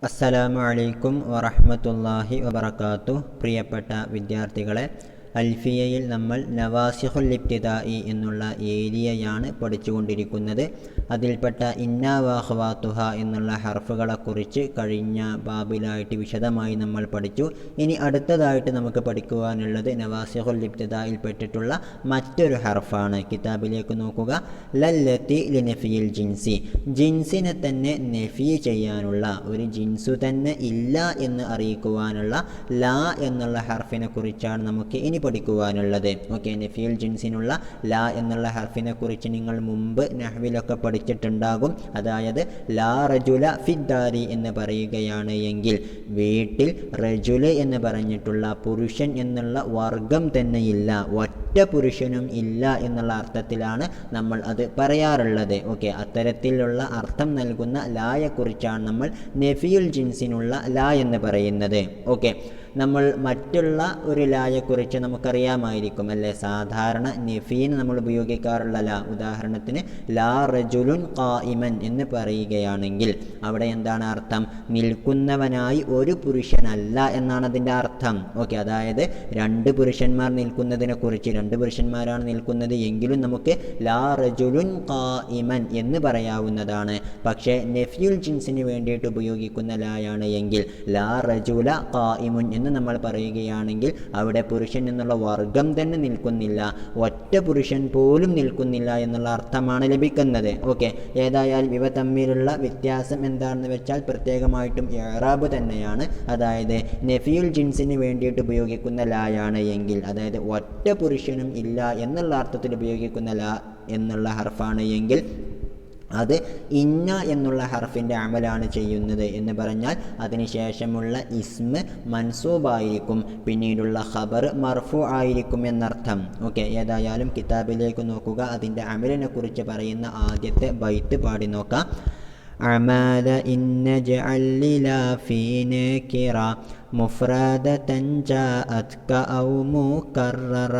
അസ്സലാമു അലൈക്കും വറഹ്മത്തുള്ളാഹി വബറകാതുഹു. പ്രിയപ്പെട്ട വിദ്യാർത്ഥികളെ, അൽഫിയയിൽ നമ്മൾ നവാസിഖുൽ ഇബ്തിദാഇ എന്നുള്ള ഏരിയയാണ് പഠിച്ചുകൊണ്ടിരിക്കുന്നത്. അതിൽപ്പെട്ട ഇന്ന വഅഖ്വാതുഹ എന്നുള്ള ഹർഫുകളെക്കുറിച്ച് കഴിഞ്ഞ ബാബിലായിട്ട് വിശദമായി നമ്മൾ പഠിച്ചു. ഇനി അടുത്തതായിട്ട് നമുക്ക് പഠിക്കുവാനുള്ളത് നവാസിഖുൽ ഇബ്തിദാഇൽ പെട്ടിട്ടുള്ള മറ്റൊരു ഹർഫാണ്. കിതാബിലേക്ക് നോക്കുക. ലല്ലത്തി ലിനഫിയിൽ ജിൻസി, ജിൻസിനെ തന്നെ നഫി ചെയ്യാനുള്ള, ഒരു ജിൻസു തന്നെ ഇല്ല എന്ന് അറിയിക്കുവാനുള്ള ലാ എന്നുള്ള ഹർഫിനെ കുറിച്ചാണ് നമുക്ക് ഇനി പഠിക്കുവാനുള്ളത്. ഓക്കെ, നഫിയുൽ ജിൻസിനുള്ള ലാ എന്നുള്ള ഹർഫിനെ കുറിച്ച് നിങ്ങൾ മുമ്പ് നഹ്വിലൊക്കെ പഠിച്ചിട്ടുണ്ടാകും. അതായത് ലാ റജുല ഫിദ്ദാരി എന്ന് പറയുകയാണ് എങ്കിൽ വീട്ടിൽ റജുല് എന്ന് പറഞ്ഞിട്ടുള്ള പുരുഷൻ എന്നുള്ള വർഗം തന്നെയില്ല, ഒറ്റ പുരുഷനും ഇല്ല എന്നുള്ള അർത്ഥത്തിലാണ് നമ്മൾ അത് പറയാറുള്ളത്. ഓക്കെ, അത്തരത്തിലുള്ള അർത്ഥം നൽകുന്ന ലായെക്കുറിച്ചാണ് നമ്മൾ നഫിയുൽ ജിൻസിനുള്ള ലാ എന്ന് പറയുന്നത്. ഓക്കെ, നമ്മൾ മറ്റുള്ള ഒരു ലായെക്കുറിച്ച് നമുക്കറിയാമായിരിക്കും അല്ലേ. സാധാരണ നഫീന് നമ്മൾ ഉപയോഗിക്കാറുള്ള ലാ, ഉദാഹരണത്തിന് ലാ റജുലുൻ ഖായിമൻ എന്ന് പറയുകയാണെങ്കിൽ അവിടെ എന്താണ് അർത്ഥം? നിൽക്കുന്നവനായി ഒരു പുരുഷനല്ല എന്നാണ് അതിൻ്റെ അർത്ഥം. ഓക്കെ, അതായത് രണ്ട് പുരുഷന്മാർ നിൽക്കുന്നതിനെ കുറിച്ച്, രണ്ട് പുരുഷന്മാരാണ് നിൽക്കുന്നത് എങ്കിലും നമുക്ക് ലാ റജുലുൻ ഖായിമൻ എന്ന് പറയാവുന്നതാണ്. പക്ഷേ നഫ്യുൽ ജിൻസിന് വേണ്ടിയിട്ട് ഉപയോഗിക്കുന്ന ലായാണ് എങ്കിൽ ലാ റജുല ഖായിമുൻ എന്ന് നമ്മൾ പറയുകയാണെങ്കിൽ അവിടെ പുരുഷൻ എന്നുള്ള വർഗം തന്നെ നിൽക്കുന്നില്ല, ഒറ്റ പുരുഷൻ പോലും നിൽക്കുന്നില്ല എന്നുള്ള അർത്ഥമാണ് ലഭിക്കുന്നത്. ഓക്കെ, ഏതായാലും ഇവ തമ്മിലുള്ള വ്യത്യാസം എന്താണെന്ന് വെച്ചാൽ പ്രത്യേകമായിട്ടും ഇഅ്റാബ് തന്നെയാണ്. അതായത് നഫിയുൽ ജിൻസിന് വേണ്ടിയിട്ട് ഉപയോഗിക്കുന്ന ലായാണ് എങ്കിൽ, അതായത് ഒറ്റ പുരുഷനും ഇല്ല എന്നുള്ള അർത്ഥത്തിൽ ഉപയോഗിക്കുന്ന ലാ എന്നുള്ള ഹർഫാണ് എങ്കിൽ അത് ഇന്ന എന്നുള്ള ഹർഫിൻ്റെ അമലാണ് ചെയ്യുന്നത് എന്ന് പറഞ്ഞാൽ അതിന് ശേഷമുള്ള ഇസ്മ് മൻസൂബായിരിക്കും, പിന്നീടുള്ള ഖബർ മർഫു ആയിരിക്കും എന്നർത്ഥം. ഓക്കെ, ഏതായാലും കിതാബിലേക്ക് നോക്കുക. അതിൻ്റെ അമലിനെ കുറിച്ച് പറയുന്ന ആദ്യത്തെ ബൈത്ത് പാടി നോക്കാം. അമല ഇന്നജഅൽ ലിലാ ഫീ നകിറ മുഫ്രദതൻ ജാഅത്ക ഔ മുകററ.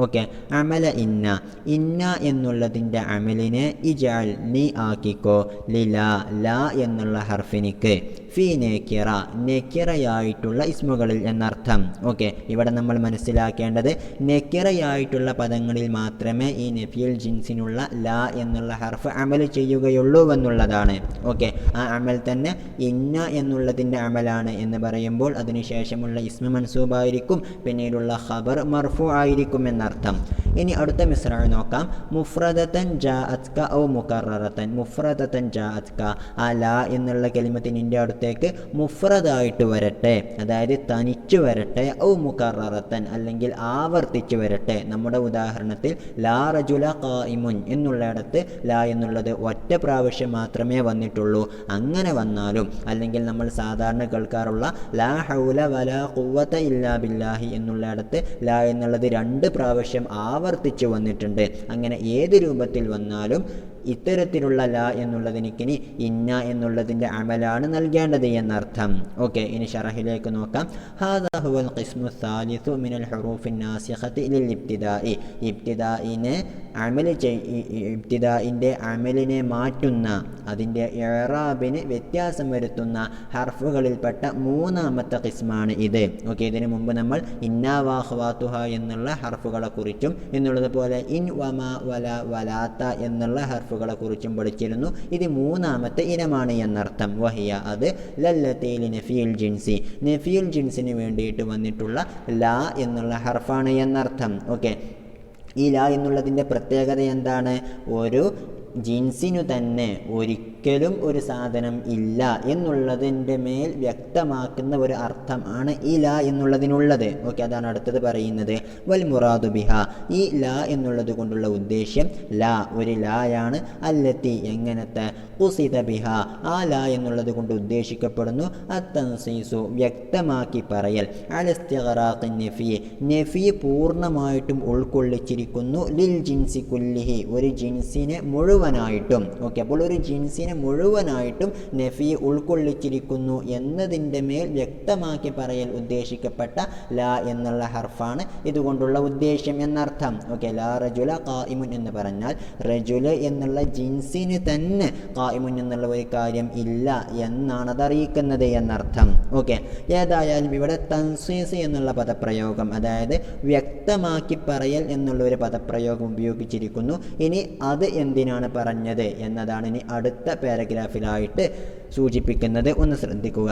ഓക്കെ, അമല ഇന്ന, ഇന്ന എന്നുള്ളതിൻ്റെ അമലിനെ ഇജഅൽ നീ ആക്കിക്കോ, ലിലാ ലാ എന്നുള്ള ഹർഫിനിക്ക്, ഫീ നകിറ നകിറയായിട്ടുള്ള ഇസ്മുകളിൽ എന്നർത്ഥം. ഓക്കെ, ഇവിടെ നമ്മൾ മനസ്സിലാക്കേണ്ടത് നകിറയായിട്ടുള്ള പദങ്ങളിൽ മാത്രമേ ഈ നഫിയുൽ ജിൻസിനുള്ള ലാ എന്നുള്ള ഹർഫ് അമൽ ചെയ്യുകയുള്ളൂ എന്നുള്ളതാണ്. ഓക്കെ, ആ അമൽ തന്നെ ഇന്ന എന്നുള്ളതിൻ്റെ അമലാണ് എന്ന് പറയുമ്പോൾ അതിനുശേഷമുള്ള ഇസ്മ മൻസൂബായിരിക്കും, പിന്നീടുള്ള ഖബർ മർഫു ആയിരിക്കും എന്നർത്ഥം. ഇനി അടുത്ത മിസ്റഅ നോക്കാം. മുഫ്രദതൻ ജാഅത്ക ഔ മുകററതൻ. മുഫ്രദതൻ ജാഅത്ക, ആ ലാ എന്നുള്ള കലിമത്തിൻ്റെ അടുത്തേക്ക് മുഫ്രദായിട്ട് വരട്ടെ, അതായത് തനിച്ചു വരട്ടെ, ഔ മുകററതൻ അല്ലെങ്കിൽ ആവർത്തിച്ചു വരട്ടെ. നമ്മുടെ ഉദാഹരണത്തിൽ ലാ റജുല ഖായിമുൻ എന്നുള്ളിടത്ത് ലാ എന്നുള്ളത് ഒറ്റ പ്രാവശ്യം മാത്രമേ വന്നിട്ടുള്ളൂ. അങ്ങനെ വന്നാലും, അല്ലെങ്കിൽ നമ്മൾ സാധാരണ കേൾക്കാറുള്ള ലാ ഹൗല വലാ ഖുവത ഇല്ലാ ബില്ലാഹി എന്നുള്ളിടത്ത് ലാ എന്നുള്ളത് രണ്ട് പ്രാവശ്യം ആവർത്തിച്ചു വന്നിട്ടുണ്ട്. അങ്ങനെ ഏത് രൂപത്തിൽ വന്നാലും ഇത്തരത്തിലുള്ള ലാ എന്നുള്ളതിനിക്കിനി ഇന്ന എന്നുള്ളതിൻ്റെ അമലാണ് നൽകേണ്ടത് എന്നർത്ഥം. ഓക്കെ, ഇനി ഷറഹിലേക്ക് നോക്കാം. ഹാദാ ഹുവൽ ഖിസ്മു സാലിസു മിനൽ ഹുറൂഫിൻ നാസിഖത്തി ലിൽ ഇബ്തിദാഇ. ഇബ്തിദാഇൻ്റെ അമലിനെ മാറ്റുന്ന, അതിൻ്റെ ഇഅ്റാബിന് വ്യത്യാസം വരുത്തുന്ന ഹർഫുകളിൽപ്പെട്ട മൂന്നാമത്തെ ഖിസ്മാണ് ഇത്. ഓക്കെ, ഇതിനു മുമ്പ് നമ്മൾ ഇന്ന വഅഖ്വാതുഹ എന്നുള്ള ഹർഫുകളെ കുറിച്ചും എന്നുള്ളതുപോലെ ഇൻ വമ വല വലാത്ത എന്നുള്ള ഹർഫുകളെ കുറിച്ചും പഠിച്ചിരുന്നു. ഇത് മൂന്നാമത്തെ ഇനമാണ് എന്നർത്ഥം. വഹിയ, അത് ലല്ലത്തി ലിനഫിയുൽ ജിൻസി, നഫിയുൽ ജിൻസിന് വേണ്ടിയിട്ട് വന്നിട്ടുള്ള ലാ എന്നുള്ള ഹർഫാണ് എന്നർത്ഥം. ഓക്കെ, ഈ ലാ എന്നുള്ളതിൻ്റെ പ്രത്യേകത എന്താണ്? ഒരു ജിൻസിനു തന്നെ ഒരിക്കലും ഒരു സാധനം ഇല്ല എന്നുള്ളതിൻ്റെ മേൽ വ്യക്തമാക്കുന്ന ഒരു അർത്ഥമാണ് ഈ ലാ എന്നുള്ളതിനുള്ളത്. ഓക്കെ, അതാണ് അടുത്തത് പറയുന്നത്. വൽ മുറാദു ബിഹ, ഈ ലാ എന്നുള്ളത് കൊണ്ടുള്ള ഉദ്ദേശ്യം ലാ ഒരു ലായാണ്, അല്ലത്തി എങ്ങനത്തെ, ഖുസിദ ബിഹ ആ ലാ എന്നുള്ളത് കൊണ്ട് ഉദ്ദേശിക്കപ്പെടുന്നു, അത്തൻസീസു വ്യക്തമാക്കി പറയൽ, അലസ്തിഗ്റാഖിൻ നഫി നഫി പൂർണ്ണമായിട്ടും ഉൾക്കൊള്ളിച്ചിരിക്കുന്നു, ലിൽ ജിൻസി കുല്ലിഹി ഒരു ജിൻസിനെ മുഴുവനായിട്ടും. ഓക്കെ, അപ്പോൾ ഒരു ജിൻസിനെ ജിൻസിനെ മുഴുവനായിട്ടും നഫി ഉൾക്കൊള്ളിച്ചിരിക്കുന്നു എന്നതിൻ്റെ മേൽ വ്യക്തമാക്കി പറയൽ ഉദ്ദേശിക്കപ്പെട്ട ലാ എന്നുള്ള ഹർഫാണ് ഇതുകൊണ്ടുള്ള ഉദ്ദേശ്യം എന്നർത്ഥം. ഓക്കെ, ലാ റജുല ഖായിമുൻ എന്ന് പറഞ്ഞാൽ റജുല എന്നുള്ള ജിൻസിന് തന്നെ ഖായിമുൻ എന്നുള്ള ഒരു കാര്യം ഇല്ല എന്നാണ് അതറിയിക്കുന്നത് എന്നർത്ഥം. ഓക്കെ, ഏതായാലും ഇവിടെ തൻസീസ് എന്നുള്ള പദപ്രയോഗം, അതായത് വ്യക്തമാക്കി പറയൽ എന്നുള്ള ഒരു പദപ്രയോഗം ഉപയോഗിച്ചിരിക്കുന്നു. ഇനി അത് എന്തിനാണ് പറഞ്ഞത് എന്നതാണ് ഇനി അടുത്ത പാരഗ്രാഫിലായിട്ട് സൂചിപ്പിക്കുന്നത്. ഒന്ന് ശ്രദ്ധിക്കുക.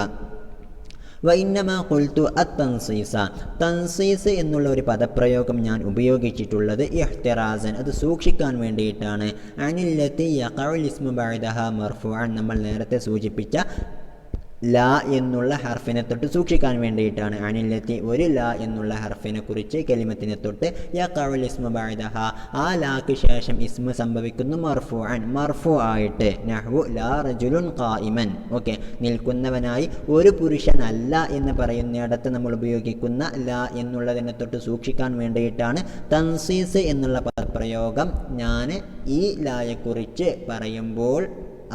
വഇന്നമാ ഖുൽതു അത്തൻസീസ, തൻസീസ് എന്നുള്ള ഒരു പദപ്രയോഗം ഞാൻ ഉപയോഗിച്ചിട്ടുള്ളത് ഇഹ്തിറാസൻ, അത് സൂക്ഷിക്കാൻ വേണ്ടിയിട്ടാണ്. അനില്ലത്തി യഖഉൽ ഇസ്മു ബഅദഹ മർഫൂഅൻ, നമ്മൾ നേരത്തെ സൂചിപ്പിച്ച ലാ എന്നുള്ള ഹർഫിനെ തൊട്ട് സൂക്ഷിക്കാൻ വേണ്ടിയിട്ടാണ്. അനില്ലത്തി, ഒരു ലാ എന്നുള്ള ഹർഫിനെ കുറിച്ച് കലിമത്തിനെ തൊട്ട് യഖഉൽ ഇസ്മു ബഅദഹ, ആ ലാക്ക് ശേഷം ഇസ്മു സംഭവിക്കുന്നു മർഫൂഅൻ, മർഫൂ ആയിട്ട്. നഹ്വു ലാ റജുലുൻ ഖായിമൻ. ഓക്കെ, നിൽക്കുന്നവനായി ഒരു പുരുഷനല്ല എന്ന് പറയുന്നിടത്ത് നമ്മൾ ഉപയോഗിക്കുന്ന ലാ എന്നുള്ളതിനെ തൊട്ട് സൂക്ഷിക്കാൻ വേണ്ടിയിട്ടാണ് തൻസീസ് എന്നുള്ള പദപ്രയോഗം ഞാൻ ഈ ലായെക്കുറിച്ച് പറയുമ്പോൾ,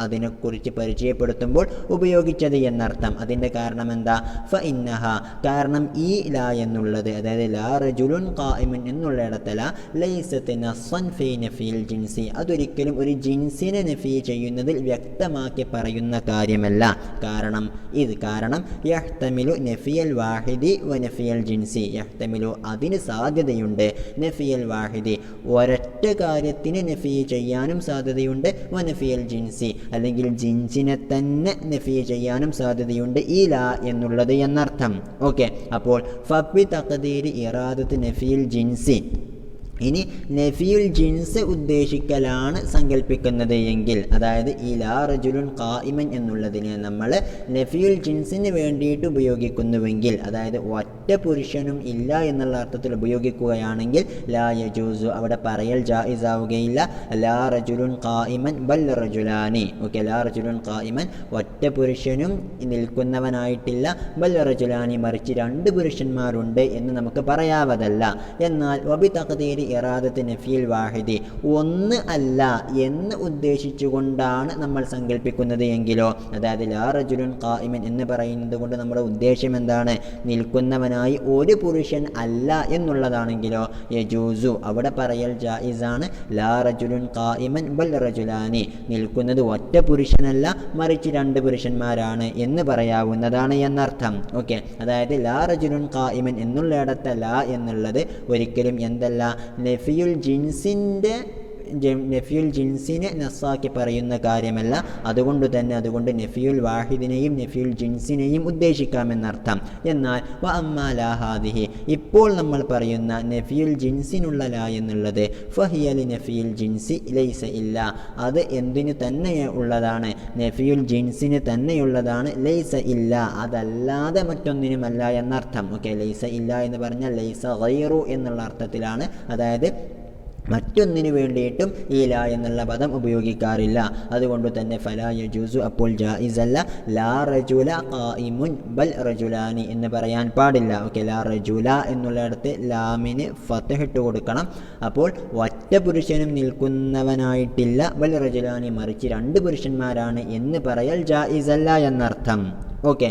അതിനെക്കുറിച്ച് പരിചയപ്പെടുത്തുമ്പോൾ ഉപയോഗിച്ചത് എന്നർത്ഥം. അതിൻ്റെ കാരണം എന്താ? ഫഇന്നഹ, കാരണം ഈ ലാ എന്നുള്ളത്, അതായത് ലാ റജുലുൻ ഖായിമുൻ എന്നുള്ള ഇടത്തല ലൈസത്ത് നസ്സൻ ഫീ നഫീൽ ജിൻസി, അതൊരിക്കലും ഒരു ജിൻസിനെ നഫീ ചെയ്യുന്നതിൽ വ്യക്തമാക്കി പറയുന്ന കാര്യമല്ല. കാരണം യഹ്തമിലു നഫിയൽ വാഹിദി വ നഫിയൽ ജിൻസി, യഹ്തമിലു അതിന് സാധ്യതയുണ്ട്, നഫിയൽ വാഹിദി ഒരൊറ്റ കാര്യത്തിന് നഫീ ചെയ്യാനും സാധ്യതയുണ്ട്, വ നഫിയൽ ജിൻസി അല്ലെങ്കിൽ ജിൻസിനെ തന്നെ നഫി ചെയ്യാനും സാധ്യതയുണ്ട് ഈ ലാ എന്നുള്ളത് എന്നർത്ഥം. ഓക്കെ, അപ്പോൾ ഫബി തഖദീരി ഇറാദത്ത് നഫിയിൽ ജിൻസി, ഇനി നഫിയുൽ ജിൻസ് ഉദ്ദേശിക്കലാണ് സങ്കല്പിക്കുന്നത് എങ്കിൽ, അതായത് ഈ ലാ റജുലുൻ ഖായിമൻ എന്നുള്ളതിനെ നമ്മൾ നഫിയുൽ ജിൻസിന് വേണ്ടിയിട്ട് ഉപയോഗിക്കുന്നുവെങ്കിൽ, അതായത് ഒറ്റ പുരുഷനും ഇല്ല എന്നുള്ള അർത്ഥത്തിൽ ഉപയോഗിക്കുകയാണെങ്കിൽ ലാ യജൂസു, അവിടെ പറയൽ ജായിസാവുകയില്ല. ലാ റജുലുൻ ഖായിമൻ ബൽ റജുലാനി. ഓക്കെ, ലാ റജുലുൻ ഖായിമൻ ഒറ്റ പുരുഷനും നിൽക്കുന്നവനായിട്ടില്ല, ബൽ റജുലാനി മറിച്ച് രണ്ട് പുരുഷന്മാരുണ്ട് എന്ന് നമുക്ക് പറയാവതല്ല. എന്നാൽ വബി തഖദീരി ഇറാദത്ത് നഫീൽ വാഹിദി, ഒന്ന് അല്ല എന്ന് ഉദ്ദേശിച്ചുകൊണ്ടാണ് നമ്മൾ സങ്കല്പിക്കുന്നത് എങ്കിലോ, അതായത് ലാ റജുലുൻ ഖായിമൻ എന്ന് പറയുന്നത് കൊണ്ട് നമ്മുടെ ഉദ്ദേശം എന്താണ്? നിൽക്കുന്നവനായി ഒരു പുരുഷൻ അല്ല എന്നുള്ളതാണെങ്കിലോ യജൂസു, അവിടെ പറയൽ ജായിസാണ്. ലാ റജുലുൻ ഖായിമൻ ബൽ റജുലാനി, നിൽക്കുന്നത് ഒറ്റ പുരുഷനല്ല മറിച്ച് രണ്ട് പുരുഷന്മാരാണ് എന്ന് പറയാവുന്നതാണ് എന്നർത്ഥം. ഓക്കെ, അതായത് ലാ റജുലുൻ ഖായിമൻ എന്നുള്ളിടത്തെ ലാ എന്നുള്ളത് ഒരിക്കലും എന്തല്ല, നഫിയുൽ ജിൻസിനെ നസ്സാക്കി പറയുന്ന കാര്യമല്ല. അതുകൊണ്ട് നഫിയുൽ വാഹിദിനെയും നഫിയുൽ ജിൻസിനെയും ഉദ്ദേശിക്കാമെന്നർത്ഥം. എന്നാൽ വ അമ്മാ ലാ ഹാദിഹി, ഇപ്പോൾ നമ്മൾ പറയുന്ന നഫിയുൽ ജിൻസിനുള്ള ലാ എന്നുള്ളത് ഫഹിയലി നഫിയുൽ ജിൻസി ലൈസ ഇല്ല, അത് എന്തിനു തന്നെ ഉള്ളതാണ്? നഫിയുൽ ജിൻസിന് തന്നെയുള്ളതാണ്. ലൈസ ഇല്ല, അതല്ലാതെ മറ്റൊന്നിനുമല്ല എന്നർത്ഥം. ഓക്കെ, ലൈസ ഇല്ല എന്ന് പറഞ്ഞാൽ ലൈസ ഗൈറു എന്നുള്ള അർത്ഥത്തിലാണ്, അതായത് മറ്റൊന്നിനു വേണ്ടിയിട്ടും ഈ ലാ എന്നുള്ള പദം ഉപയോഗിക്കാറില്ല. അതുകൊണ്ട് തന്നെ ഫലാ യജൂസു, അപ്പോൾ ജായിസല്ല, ലാ റജുല ഖായിമുൻ ബൽ റജുലാനി എന്ന് പറയാൻ പാടില്ല. ഓക്കെ, ലാ റജുല എന്നുള്ളിടത്ത് ലാമിന് ഫത്ഹ് ഇട്ട് കൊടുക്കണം. അപ്പോൾ ഒറ്റ പുരുഷനും നിൽക്കുന്നവനായിട്ടില്ല, ബൽ റജുലാനി മറിച്ച് രണ്ട് പുരുഷന്മാരാണ് എന്ന് പറയൽ ജായിസല്ല എന്നർത്ഥം. ഓക്കെ,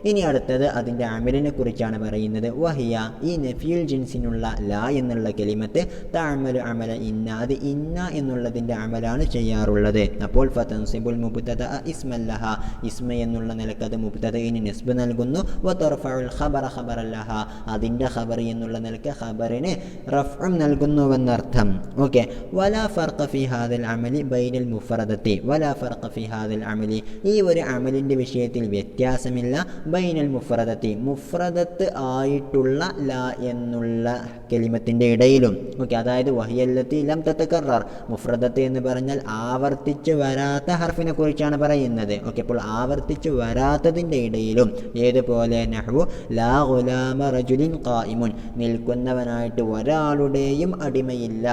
ഇനി അടുത്തത് അതിൻ്റെ അമലിനെ കുറിച്ചാണ് പറയുന്നത്. വഹിയ, ഈ നഫിയുൽ ജിൻസിനുള്ള ലാ എന്നുള്ള കലിമത്ത് തഅമലു അമല ഇന്ന, അത് ഇന്ന എന്നുള്ളതിൻ്റെ അമലാണ് ചെയ്യാറുള്ളത്. അപ്പോൾ ഫതൻസിബുൽ മുബ്തദ ഇസ്മല്ലഹ, ഇസ്മ എന്നുള്ള നിലക്ക് അത് മുബ്തദഇന് നിസ്ബ് നൽകുന്നു. വതർഫഉൽ ഖബറ ഖബറല്ലഹ, അതിൻ്റെ ഖബർ എന്നുള്ള നിലക്ക് ഖബറിന് റഫ്ഉം നൽകുന്നുവെന്നർത്ഥം. ഓക്കെ, വലാ ഫർഖ ഫി ഹാദൽ അമലി ബൈനൽ മുഫറദത്തി, വലാ ഫർഖ ഫി ഹാദൽ അമലി, ഈ ഒരു അമലിൻ്റെ വിഷയത്തിൽ വ്യത്യാസമില്ല ബൈനൽ മുഫ്രദത്തി, മുഫ്രദത്ത് ആയിട്ടുള്ള ലാ എന്നുള്ള കലിമത്തിൻ്റെ ഇടയിലും. ഓക്കെ, അതായത് വഹിയല്ലത്തി ലം തതകറർ, മുഫ്രദത്ത് എന്ന് പറഞ്ഞാൽ ആവർത്തിച്ച് വരാത്ത ഹർഫിനെ കുറിച്ചാണ് പറയുന്നത്. ഓക്കെ, അപ്പോൾ ആവർത്തിച്ച് വരാത്തതിൻ്റെ ഇടയിലും, ഏതുപോലെ നഹ്വു ലാ ഗുലാമ റജുലിൻ ഖായിമുൻ, നിൽക്കുന്നവനായിട്ട് ഒരാളുടെയും അടിമയില്ല.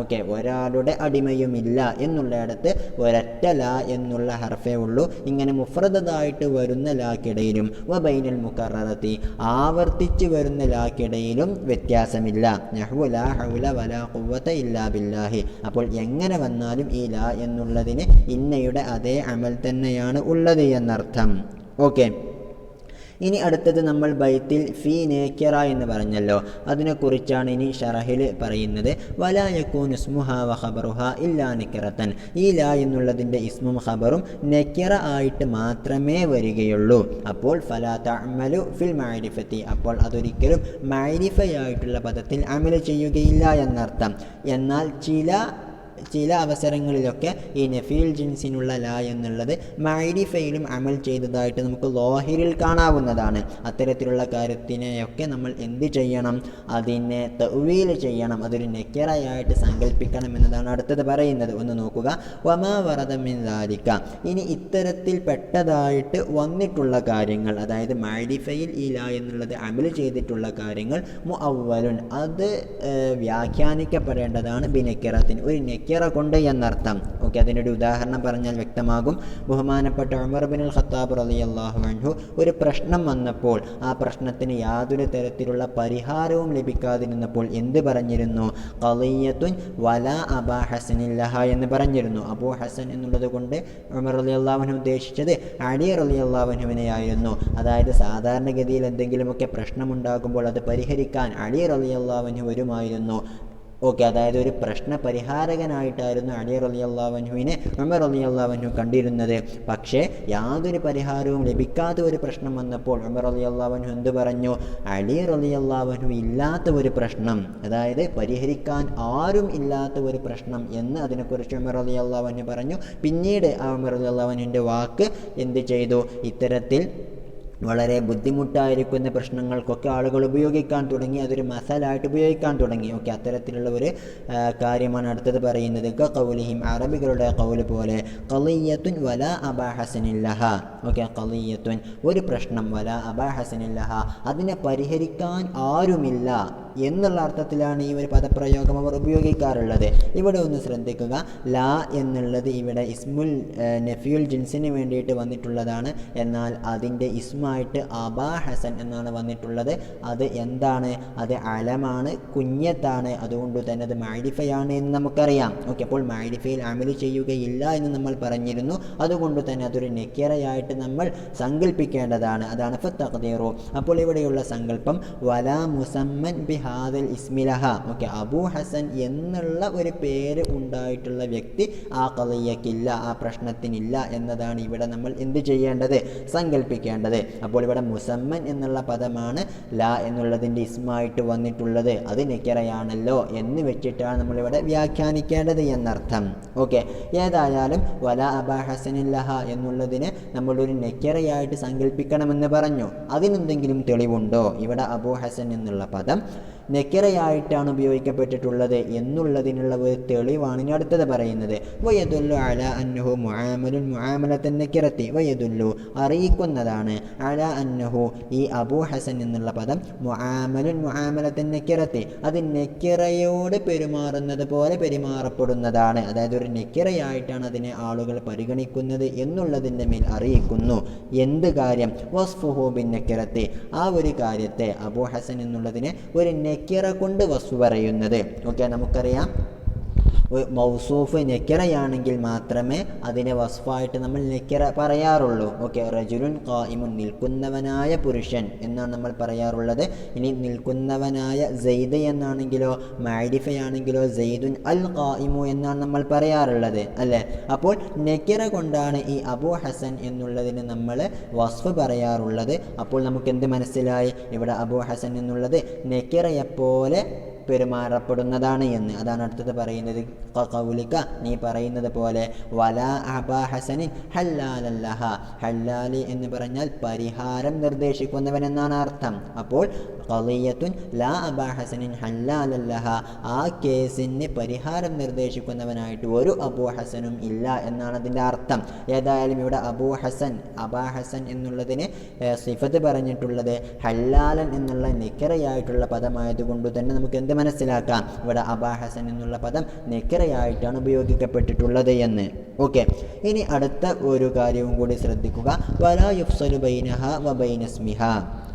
ഓക്കെ, ഒരാളുടെ അടിമയുമില്ല എന്നുള്ളിടത്ത് ഒരൊറ്റ ലാ എന്നുള്ള ഹർഫേ ഉള്ളൂ. ഇങ്ങനെ മുഫ്രദായിട്ട് വരുന്ന ലാക്കിടയിലും വബൈനൽ മുകററതി ആവർത്തിച്ചു വരുന്ന ലാക്കിടയിലും വ്യത്യാസമില്ല. നഹ്വു ലാ ഹൗല വലാ ഖുവത ഇല്ലാ ബില്ലാഹി. അപ്പോൾ എങ്ങനെ വന്നാലും ഈ ലാ എന്നുള്ളതിന് ഇന്നയുടെ അതേ അമൽ തന്നെയാണ് ഉള്ളത് എന്നർത്ഥം. ഓക്കെ, ഇനി അടുത്തത് നമ്മൾ ബൈത്തിൽ ഫീ നേക്കിറ എന്ന് പറഞ്ഞല്ലോ, അതിനെക്കുറിച്ചാണ് ഇനി ഷറഹിൽ പറയുന്നത്. വലാ യകൂനു ഇസ്മുഹാ വ ഖബറുഹാ ഇല്ലാ നിക്കിറതൻ. ഈ ലാ എന്നുള്ളതിൻ്റെ ഇസ്മും ഖബറും നക്കിറ ആയിട്ട് മാത്രമേ വരികയുള്ളൂ. അപ്പോൾ ഫലാ തഅമലു ഫിൽ മഅരിഫത്തി, അപ്പോൾ അതൊരിക്കലും മഅരിഫയായിട്ടുള്ള പദത്തിൽ അമൽ ചെയ്യുകയില്ല എന്നർത്ഥം. എന്നാൽ ചില അവസരങ്ങളിലൊക്കെ ഈ നഫീൽ ജിൻസിനുള്ള ലാ എന്നുള്ളത് മഅരിഫയിലും അമൽ ചെയ്തതായിട്ട് നമുക്ക് ലോഹിരിൽ കാണാവുന്നതാണ്. അത്തരത്തിലുള്ള കാര്യത്തിനെയൊക്കെ നമ്മൾ എന്ത് ചെയ്യണം? അതിനെ തഅ്വീൽ ചെയ്യണം, അതൊരു നക്കിറയായിട്ട് സങ്കല്പിക്കണം എന്നതാണ് അടുത്തത് പറയുന്നത്. ഒന്ന് നോക്കുക. വമാ വറദ മിൻ ദാലിക. ഇനി ഇത്തരത്തിൽ പെട്ടതായിട്ട് വന്നിട്ടുള്ള കാര്യങ്ങൾ, അതായത് മഅരിഫയിൽ ഈ ലാ എന്നുള്ളത് അമൽ ചെയ്തിട്ടുള്ള കാര്യങ്ങൾ മുഅവ്വലുൻ, അത് വ്യാഖ്യാനിക്കപ്പെടേണ്ടതാണ് ബിനക്കിറത്തിന്, ഒരു നക്കിറ കൊണ്ട് എന്നർത്ഥം. ഓക്കെ, അതിനൊരു ഉദാഹരണം പറഞ്ഞാൽ വ്യക്തമാകും. ബഹുമാനപ്പെട്ട ഉമർ ഇബ്നുൽ ഖത്താബ് റളിയല്ലാഹു അൻഹു ഒരു പ്രശ്നം വന്നപ്പോൾ ആ പ്രശ്നത്തിന് യാതൊരു തരത്തിലുള്ള പരിഹാരവും ലഭിക്കാതിരുന്നപ്പോൾ എന്ത് പറഞ്ഞിരുന്നു? ഖളിയത്തുൻ വലാ അബാ ഹസനിൻ ലഹാ എന്ന് പറഞ്ഞിരുന്നു. അബൂ ഹസൻ എന്നുള്ളത് കൊണ്ട് ഉമർ റളിയല്ലാഹു അൻഹു ഉദ്ദേശിച്ചത് അലി റളിയല്ലാഹു അൻഹുവിനെയായിരുന്നു. അതായത് സാധാരണഗതിയിൽ എന്തെങ്കിലുമൊക്കെ പ്രശ്നമുണ്ടാകുമ്പോൾ അത് പരിഹരിക്കാൻ അലി റളിയല്ലാഹു അൻഹു വരുമായിരുന്നു. ഓക്കെ, അതായത് ഒരു പ്രശ്ന പരിഹാരകനായിട്ടായിരുന്നു അലി റളിയല്ലാഹു അൻഹുവിനെ ഉമർ റളിയല്ലാഹു അൻഹു കണ്ടിരുന്നത്. പക്ഷേ യാതൊരു പരിഹാരവും ലഭിക്കാത്ത ഒരു പ്രശ്നം വന്നപ്പോൾ ഉമർ റളിയല്ലാഹു അൻഹു എന്ത് പറഞ്ഞു? അലി റളിയല്ലാഹു അൻഹു ഇല്ലാത്ത ഒരു പ്രശ്നം, അതായത് പരിഹരിക്കാൻ ആരും ഇല്ലാത്ത ഒരു പ്രശ്നം എന്ന് അതിനെക്കുറിച്ച് ഉമർ റളിയല്ലാഹു അൻഹു പറഞ്ഞു. പിന്നീട് ആ ഉമർ റളിയല്ലാഹു അൻഹുവിൻ്റെ വാക്ക് എന്ത് ചെയ്തു? ഇത്തരത്തിൽ വളരെ ബുദ്ധിമുട്ടായിരിക്കുന്ന പ്രശ്നങ്ങൾക്കൊക്കെ ആളുകൾ ഉപയോഗിക്കാൻ തുടങ്ങി, അതൊരു മസാലായിട്ട് ഉപയോഗിക്കാൻ തുടങ്ങി. ഓക്കെ, അത്തരത്തിലുള്ള ഒരു കാര്യമാണ് അടുത്തത് പറയുന്നത്. ഖൗലിഹിം, അറബികളുടെ ഖൗല് പോലെ, ഖളിയത്തുൻ വലാ അബാ ഹസനില്ലഹ. ഓക്കെ, ഖളിയത്തുൻ ഒരു പ്രശ്നം, വലാ അബാ ഹസനില്ലഹ അതിനെ പരിഹരിക്കാൻ ആരുമില്ല എന്നുള്ള അർത്ഥത്തിലാണ് ഈ ഒരു പദപ്രയോഗം അവർ ഉപയോഗിക്കാറുള്ളത്. ഇവിടെ ഒന്ന് ശ്രദ്ധിക്കുക, ലാ എന്നുള്ളത് ഇവിടെ ഇസ്മുൽ നഫിയുൽ ജിൻസിന് വേണ്ടിയിട്ട് വന്നിട്ടുള്ളതാണ്. എന്നാൽ അതിൻ്റെ ഇസ്മായിട്ട് അബാ ഹസൻ എന്നാണ് വന്നിട്ടുള്ളത്. അത് എന്താണ്? അത് അലമാണ്, കുഞ്ഞത്താണ്. അതുകൊണ്ട് തന്നെ അത് മഅരിഫയാണ് എന്ന് നമുക്കറിയാം. ഓക്കെ, അപ്പോൾ മഅരിഫയിൽ അമൽ ചെയ്യുകയില്ല എന്ന് നമ്മൾ പറഞ്ഞിരുന്നു. അതുകൊണ്ട് തന്നെ അതൊരു നക്കിറയായിട്ട് നമ്മൾ സങ്കല്പിക്കേണ്ടതാണ്. അതാണ് ഫത്തഖ്ദീറു. അപ്പോൾ ഇവിടെയുള്ള സങ്കല്പം വലാ മുസമ്മൻ ബിഹാദൽ ഇസ്മിലഹ. ഓക്കെ, അബൂ ഹസൻ എന്നുള്ള ഒരു പേര് ഉണ്ടായിട്ടുള്ള വ്യക്തി ആ ഖളിയക്കില്ല, ആ പ്രശ്നത്തിനില്ല എന്നതാണ് ഇവിടെ നമ്മൾ എന്ത് ചെയ്യേണ്ടത്? സങ്കല്പിക്കേണ്ടത്. അപ്പോൾ ഇവിടെ മുസമ്മൻ എന്നുള്ള പദമാണ് ലാ എന്നുള്ളതിൻ്റെ ഇസ്മായിട്ട് വന്നിട്ടുള്ളത്. അത് നക്കിറയാണല്ലോ എന്ന് വെച്ചിട്ടാണ് നമ്മളിവിടെ വ്യാഖ്യാനിക്കേണ്ടത് എന്നർത്ഥം. ഓക്കെ, ഏതായാലും വലാ അബാ ഹസനില്ലഹ എന്നുള്ളതിനെ നമ്മളൊരു നക്കിറയായിട്ട് സങ്കല്പിക്കണമെന്ന് പറഞ്ഞു. അതിനെന്തെങ്കിലും തെളിവുണ്ടോ? ഇവിടെ അബൂ ഹസൻ എന്നുള്ള പദം നക്കിറയായിട്ടാണ് ഉപയോഗിക്കപ്പെട്ടിട്ടുള്ളത് എന്നുള്ളതിനുള്ള ഒരു തെളിവാണ് ഇനി അടുത്തത് പറയുന്നത്. വയദുല്ലു അലാ അന്നഹു മുആമലുൻ മുആമലത്തൻ നക്കിറത്തി. വയദുല്ലു അറിയിക്കുന്നതാണ്, അലാ അന്നഹു ഈ അബൂ ഹസൻ എന്നുള്ള പദം മുആമലുൻ മുആമലത്തൻ നക്കിറത്തി അത് നക്കിറയോട് പെരുമാറുന്നത് പോലെ പെരുമാറപ്പെടുന്നതാണ്. അതായത് ഒരു നക്കിറയായിട്ടാണ് അതിനെ ആളുകൾ പരിഗണിക്കുന്നത് എന്നുള്ളതിൻ്റെ മേൽ അറിയിക്കുന്നു. എന്ത് കാര്യം? വസ്ഫുഹു ബിൻ നക്കിറത്തി, ആ ഒരു കാര്യത്തെ അബൂ ഹസൻ എന്നുള്ളതിനെ ഒരു നക്കിറ കൊണ്ട് വസ്ഫ് പറയുന്നത്. ഓക്കെ, നമുക്കറിയാം മൗസൂഫ് നക്കിറയാണെങ്കിൽ മാത്രമേ അതിനെ വസ്ഫായിട്ട് നമ്മൾ നക്കിറ പറയാറുള്ളൂ. ഓക്കെ, റജുലുൻ ഖായിമുൻ നിൽക്കുന്നവനായ പുരുഷൻ എന്നാണ് നമ്മൾ പറയാറുള്ളത്. ഇനി നിൽക്കുന്നവനായ സെയ്ദ് എന്നാണെങ്കിലോ മഅരിഫയാണെങ്കിലോ സെയ്ദുൻ അൽ ഖായിമു എന്നാണ് നമ്മൾ പറയാറുള്ളത്, അല്ലേ? അപ്പോൾ നക്കിറ കൊണ്ടാണ് ഈ അബൂ ഹസൻ എന്നുള്ളതിന് നമ്മൾ വസ്ഫ് പറയാറുള്ളത്. അപ്പോൾ നമുക്ക് എന്ത് മനസ്സിലായി? ഇവിടെ അബൂ ഹസൻ എന്നുള്ളത് നക്കിറയെപ്പോലെ പെരുമാറപ്പെടുന്നതാണ് എന്ന്. അതാണ് അടുത്തത് പറയുന്നത്. ഖൗലിക, നീ പറയുന്നത് പോലെ, വലാ അബാ ഹസനിൻ ഹല്ലാലല്ലഹ. ഹല്ലാലി എന്ന് പറഞ്ഞാൽ പരിഹാരം നിർദ്ദേശിക്കുന്നവൻ എന്നാണ് അർത്ഥം. അപ്പോൾ ഖളിയത്തുൻ ലാ അബാ ഹസനിൻ ഹല്ലാലല്ലഹ, ആ കേസിന് പരിഹാരം നിർദ്ദേശിക്കുന്നവനായിട്ട് ഒരു അബൂ ഹസനും ഇല്ല എന്നാണ് അതിൻ്റെ അർത്ഥം. ഏതായാലും ഇവിടെ അബൂ ഹസൻ, അബാ ഹസൻ എന്നുള്ളതിന് സിഫത്ത് പറഞ്ഞിട്ടുള്ളത് ഹല്ലാലൻ എന്നുള്ള നിക്കറയായിട്ടുള്ള പദമായതുകൊണ്ട് തന്നെ നമുക്ക് എന്ത് മനസ്സിലാക്കാം ഇവിടെ അബാ ഹസൻ എന്നുള്ള പദം നെക്കിറയായിട്ടാണ് ഉപയോഗിക്കപ്പെട്ടിട്ടുള്ളത് എന്ന്. ഓക്കെ, ഇനി അടുത്ത ഒരു കാര്യവും കൂടി ശ്രദ്ധിക്കുക. വലാ യുഫ്സലു ബൈനഹ വ ബൈനസ്മിഹ.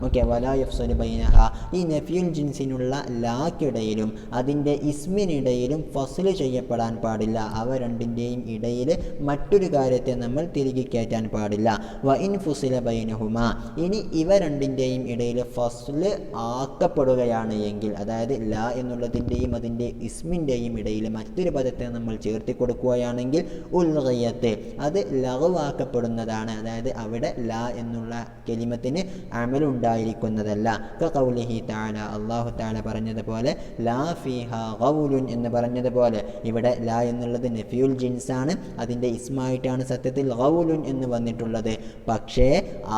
ഓക്കെ, വലാ യുഫ്സലു ബൈനഹ, ഈ നഫിയുൽ ജിൻസിനുള്ള ലാക്കിടയിലും അതിൻ്റെ ഇസ്മിനിടയിലും ഫസ്ല് ചെയ്യപ്പെടാൻ പാടില്ല. അവ രണ്ടിൻ്റെയും ഇടയിൽ മറ്റൊരു കാര്യത്തെ നമ്മൾ തിരികെ കയറ്റാൻ പാടില്ല. വ ഇൻ ഫുസില ബൈനഹുമ, ഇനി ഇവ രണ്ടിൻ്റെയും ഇടയിൽ ഫസ്ല് ആക്കപ്പെടുകയാണ് എങ്കിൽ, അതായത് ലാ എന്നുള്ളതിൻ്റെയും അതിൻ്റെ ഇസ്മിൻ്റെയും ഇടയിൽ മറ്റൊരു പദത്തെ നമ്മൾ ചേർത്തി കൊടുക്കുകയാണെങ്കിൽ ഉൽഗയത്ത്, അത് ലഘുവാക്കപ്പെടുന്നതാണ്. അതായത് അവിടെ ലാ എന്നുള്ള കലിമത്തിന് അമലുണ്ടായിരിക്കുന്നതല്ല. ഖൗലിഹി തആല, അല്ലാഹു തആല പറഞ്ഞതുപോലെ ലാ ഫീഹാ ഖൗലുൻ എന്ന് പറഞ്ഞതുപോലെ ഇവിടെ ലാ എന്നുള്ളത് നഫിയുൽ ജിൻസാണ്, അതിൻ്റെ ഇസ്മായിട്ടാണ് സത്യത്തിൽ ഖൗലുൻ എന്ന് വന്നിട്ടുള്ളത്. പക്ഷേ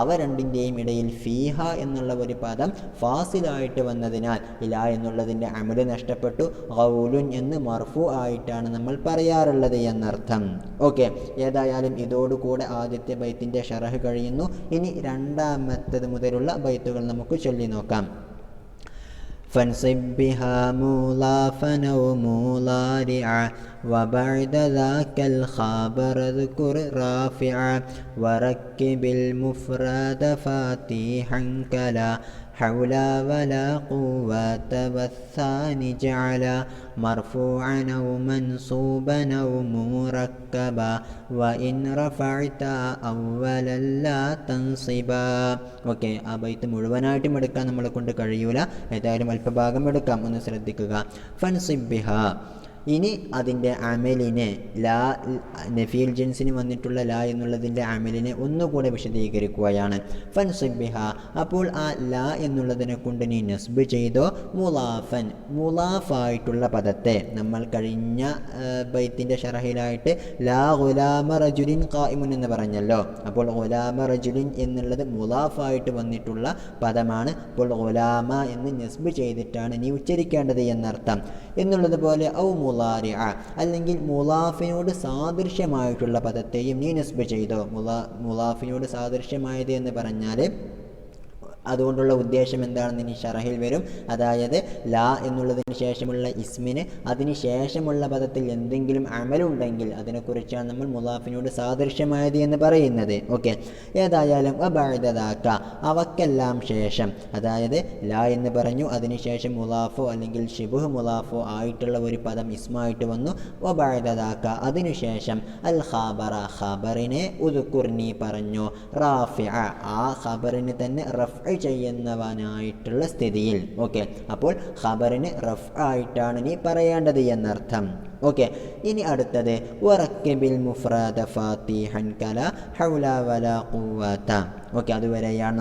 അവ രണ്ടിൻ്റെയും ഇടയിൽ ഫീഹ എന്നുള്ള ഒരു പദം ഫാസിലായിട്ട് വന്നതിനാൽ ലാ എന്നുള്ളതിൻ്റെ അമല് നഷ്ടപ്പെട്ടു. ഖൗലുൻ എന്ന് മർഫു ആയിട്ടാണ് നമ്മൾ പറയാറുള്ളത് എന്നർത്ഥം. ഓക്കെ, ഏതായാലും ഇതോടുകൂടെ ആദ്യത്തെ ബൈത്തിൻ്റെ ഷറഹ് കഴിയുന്നു. ഇനി രണ്ടാമത്തേത് മുതലുള്ള ബൈത്തുകൾ നമുക്ക് ചൊല്ലി നോക്കാം. فانصب بها مضافا أو مضارعا وبعد ذاك الخبر اذكر رافعا وركب المفرد فاتحا كلا حول ولا قوة والثاني جعلا مرفوعا أو منصوبا أو مركبا وإن رفعت أولا لا تنصبا. ഓക്കെ, ആ ബൈത്ത് മുഴുവനായിട്ടും എടുക്കാൻ നമ്മളെ കൊണ്ട് കഴിയൂല, ഏതായാലും അല്പഭാഗം എടുക്കാം, ഒന്ന് ശ്രദ്ധിക്കുക. ഫൻസിബ് ബിഹാ, ഇനി അതിൻ്റെ അമലിനെ ലാ നഫീൽ ജിൻസിന് വന്നിട്ടുള്ള ലാ എന്നുള്ളതിൻ്റെ അമലിനെ ഒന്നുകൂടെ വിശദീകരിക്കുകയാണ്. ഫൻസിബ് ബിഹ, അപ്പോൾ ആ ലാ എന്നുള്ളതിനെ കൊണ്ട് നീ നസ്ബ് ചെയ്തോ മുലാഫൻ, മുലാഫായിട്ടുള്ള പദത്തെ. നമ്മൾ കഴിഞ്ഞ ബൈത്തിൻ്റെ ഷറഹിലായിട്ട് ലാ ഗുലാമ റജുലിൻ ഖായിമുൻ എന്ന് പറഞ്ഞല്ലോ. അപ്പോൾ ഗുലാമ റജുലിൻ എന്നുള്ളത് മുലാഫായിട്ട് വന്നിട്ടുള്ള പദമാണ്. അപ്പോൾ ഗുലാമ എന്ന് നസ്ബ് ചെയ്തിട്ടാണ് നീ ഉച്ചരിക്കേണ്ടത് എന്നർത്ഥം. എന്നുള്ളതുപോലെ ഔ മുലാരിഅ, അല്ലെങ്കിൽ മുലാഫിനോട് സാദൃശ്യമായിട്ടുള്ള പദത്തെയും നീ നസ്ബ് ചെയ്തോ. മുലാഫിനോട് സാദൃശ്യമായത് എന്ന് പറഞ്ഞാൽ അതുകൊണ്ടുള്ള ഉദ്ദേശം എന്താണെന്ന് ഇനി ഷറഹിൽ വരും. അതായത് ലാ എന്നുള്ളതിന് ശേഷമുള്ള ഇസ്മിന് അതിന് ശേഷമുള്ള പദത്തിൽ എന്തെങ്കിലും അമലുണ്ടെങ്കിൽ അതിനെക്കുറിച്ചാണ് നമ്മൾ മുലാഫിനോട് സാദൃശ്യമായത് എന്ന് പറയുന്നത്. ഓക്കെ, ഏതായാലും വബഅദദാക, അവക്കെല്ലാം ശേഷം, അതായത് ലാ എന്ന് പറഞ്ഞു, അതിനുശേഷം മുലാഫോ അല്ലെങ്കിൽ ഷിബുഹ് മുലാഫോ ആയിട്ടുള്ള ഒരു പദം ഇസ്മായിട്ട് വന്നു. വബഅദദാക, അതിനുശേഷം അൽ ഖബറ, ഖബറിനെ ഉദ്കുർ നീ പറഞ്ഞു, റാഫിഅ, ആ ഖബറിന് തന്നെ റഫ് ചെയ്യുന്നവനായിട്ടുള്ള സ്ഥിതിയിൽ. ഓക്കെ, അപ്പോൾ ഖബറിന് റഫ് ആയിട്ടാണ് നീ പറയേണ്ടത് എന്നർത്ഥം. ഓക്കെ, ഇനി അടുത്തത് വറക്കിബിൽ മുഫ്രദ ഫാത്തിഹൻ കല ഹൗല വലാ ഖുവത. ഓക്കെ, അതുവരെയാണ്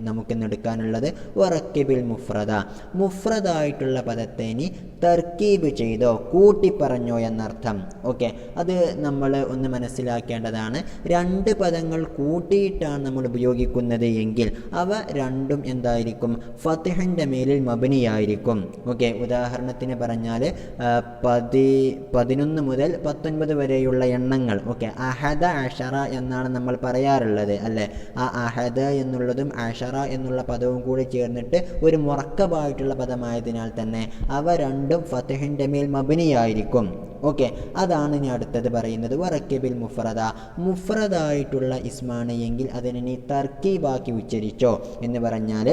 നമുക്കിന്ന് എടുക്കാനുള്ളത്. വറക്കിബിൽ മുഫ്രദ, മുഫ്രദായിട്ടുള്ള പദത്തെ നീ തർക്കീബ് ചെയ്തോ, കൂട്ടി പറഞ്ഞോ എന്നർത്ഥം. ഓക്കെ, അത് നമ്മൾ ഒന്ന് മനസ്സിലാക്കേണ്ടതാണ്. രണ്ട് പദങ്ങൾ കൂട്ടിയിട്ടാണ് നമ്മൾ ഉപയോഗിക്കുന്നത് എങ്കിൽ അവ രണ്ടും എന്തായിരിക്കും? ഫത്ഹിൻ്റെ മേലിൽ മബ്നിയായിരിക്കും. ഓക്കെ, ഉദാഹരണത്തിന് പറഞ്ഞാൽ 11 മുതൽ 19 വരെയുള്ള എണ്ണങ്ങൾ. ഓക്കെ, അഹദ അഷറ എന്നാണ് നമ്മൾ പറയാറുള്ളത് അല്ലേ? ആ അഹദ എന്നുള്ളതും അഷറ എന്നുള്ള പദവും കൂടി ചേർന്നിട്ട് ഒരു മുറക്കബായിട്ടുള്ള പദമായതിനാൽ തന്നെ അവ രണ്ടും ഫത്ഹിൻ്റെ മേൽ മബ്നിയായിരിക്കും. ഓക്കെ, അതാണ് ഇനി അടുത്തത് പറയുന്നത്. വറക്കിബിൽ മുഫ്രദ, മുഫ്രദായിട്ടുള്ള ഇസ്മാണ് എങ്കിൽ അതിനെ നീ തർക്കീബാക്കി ഉച്ചരിച്ചോ എന്ന് പറഞ്ഞാൽ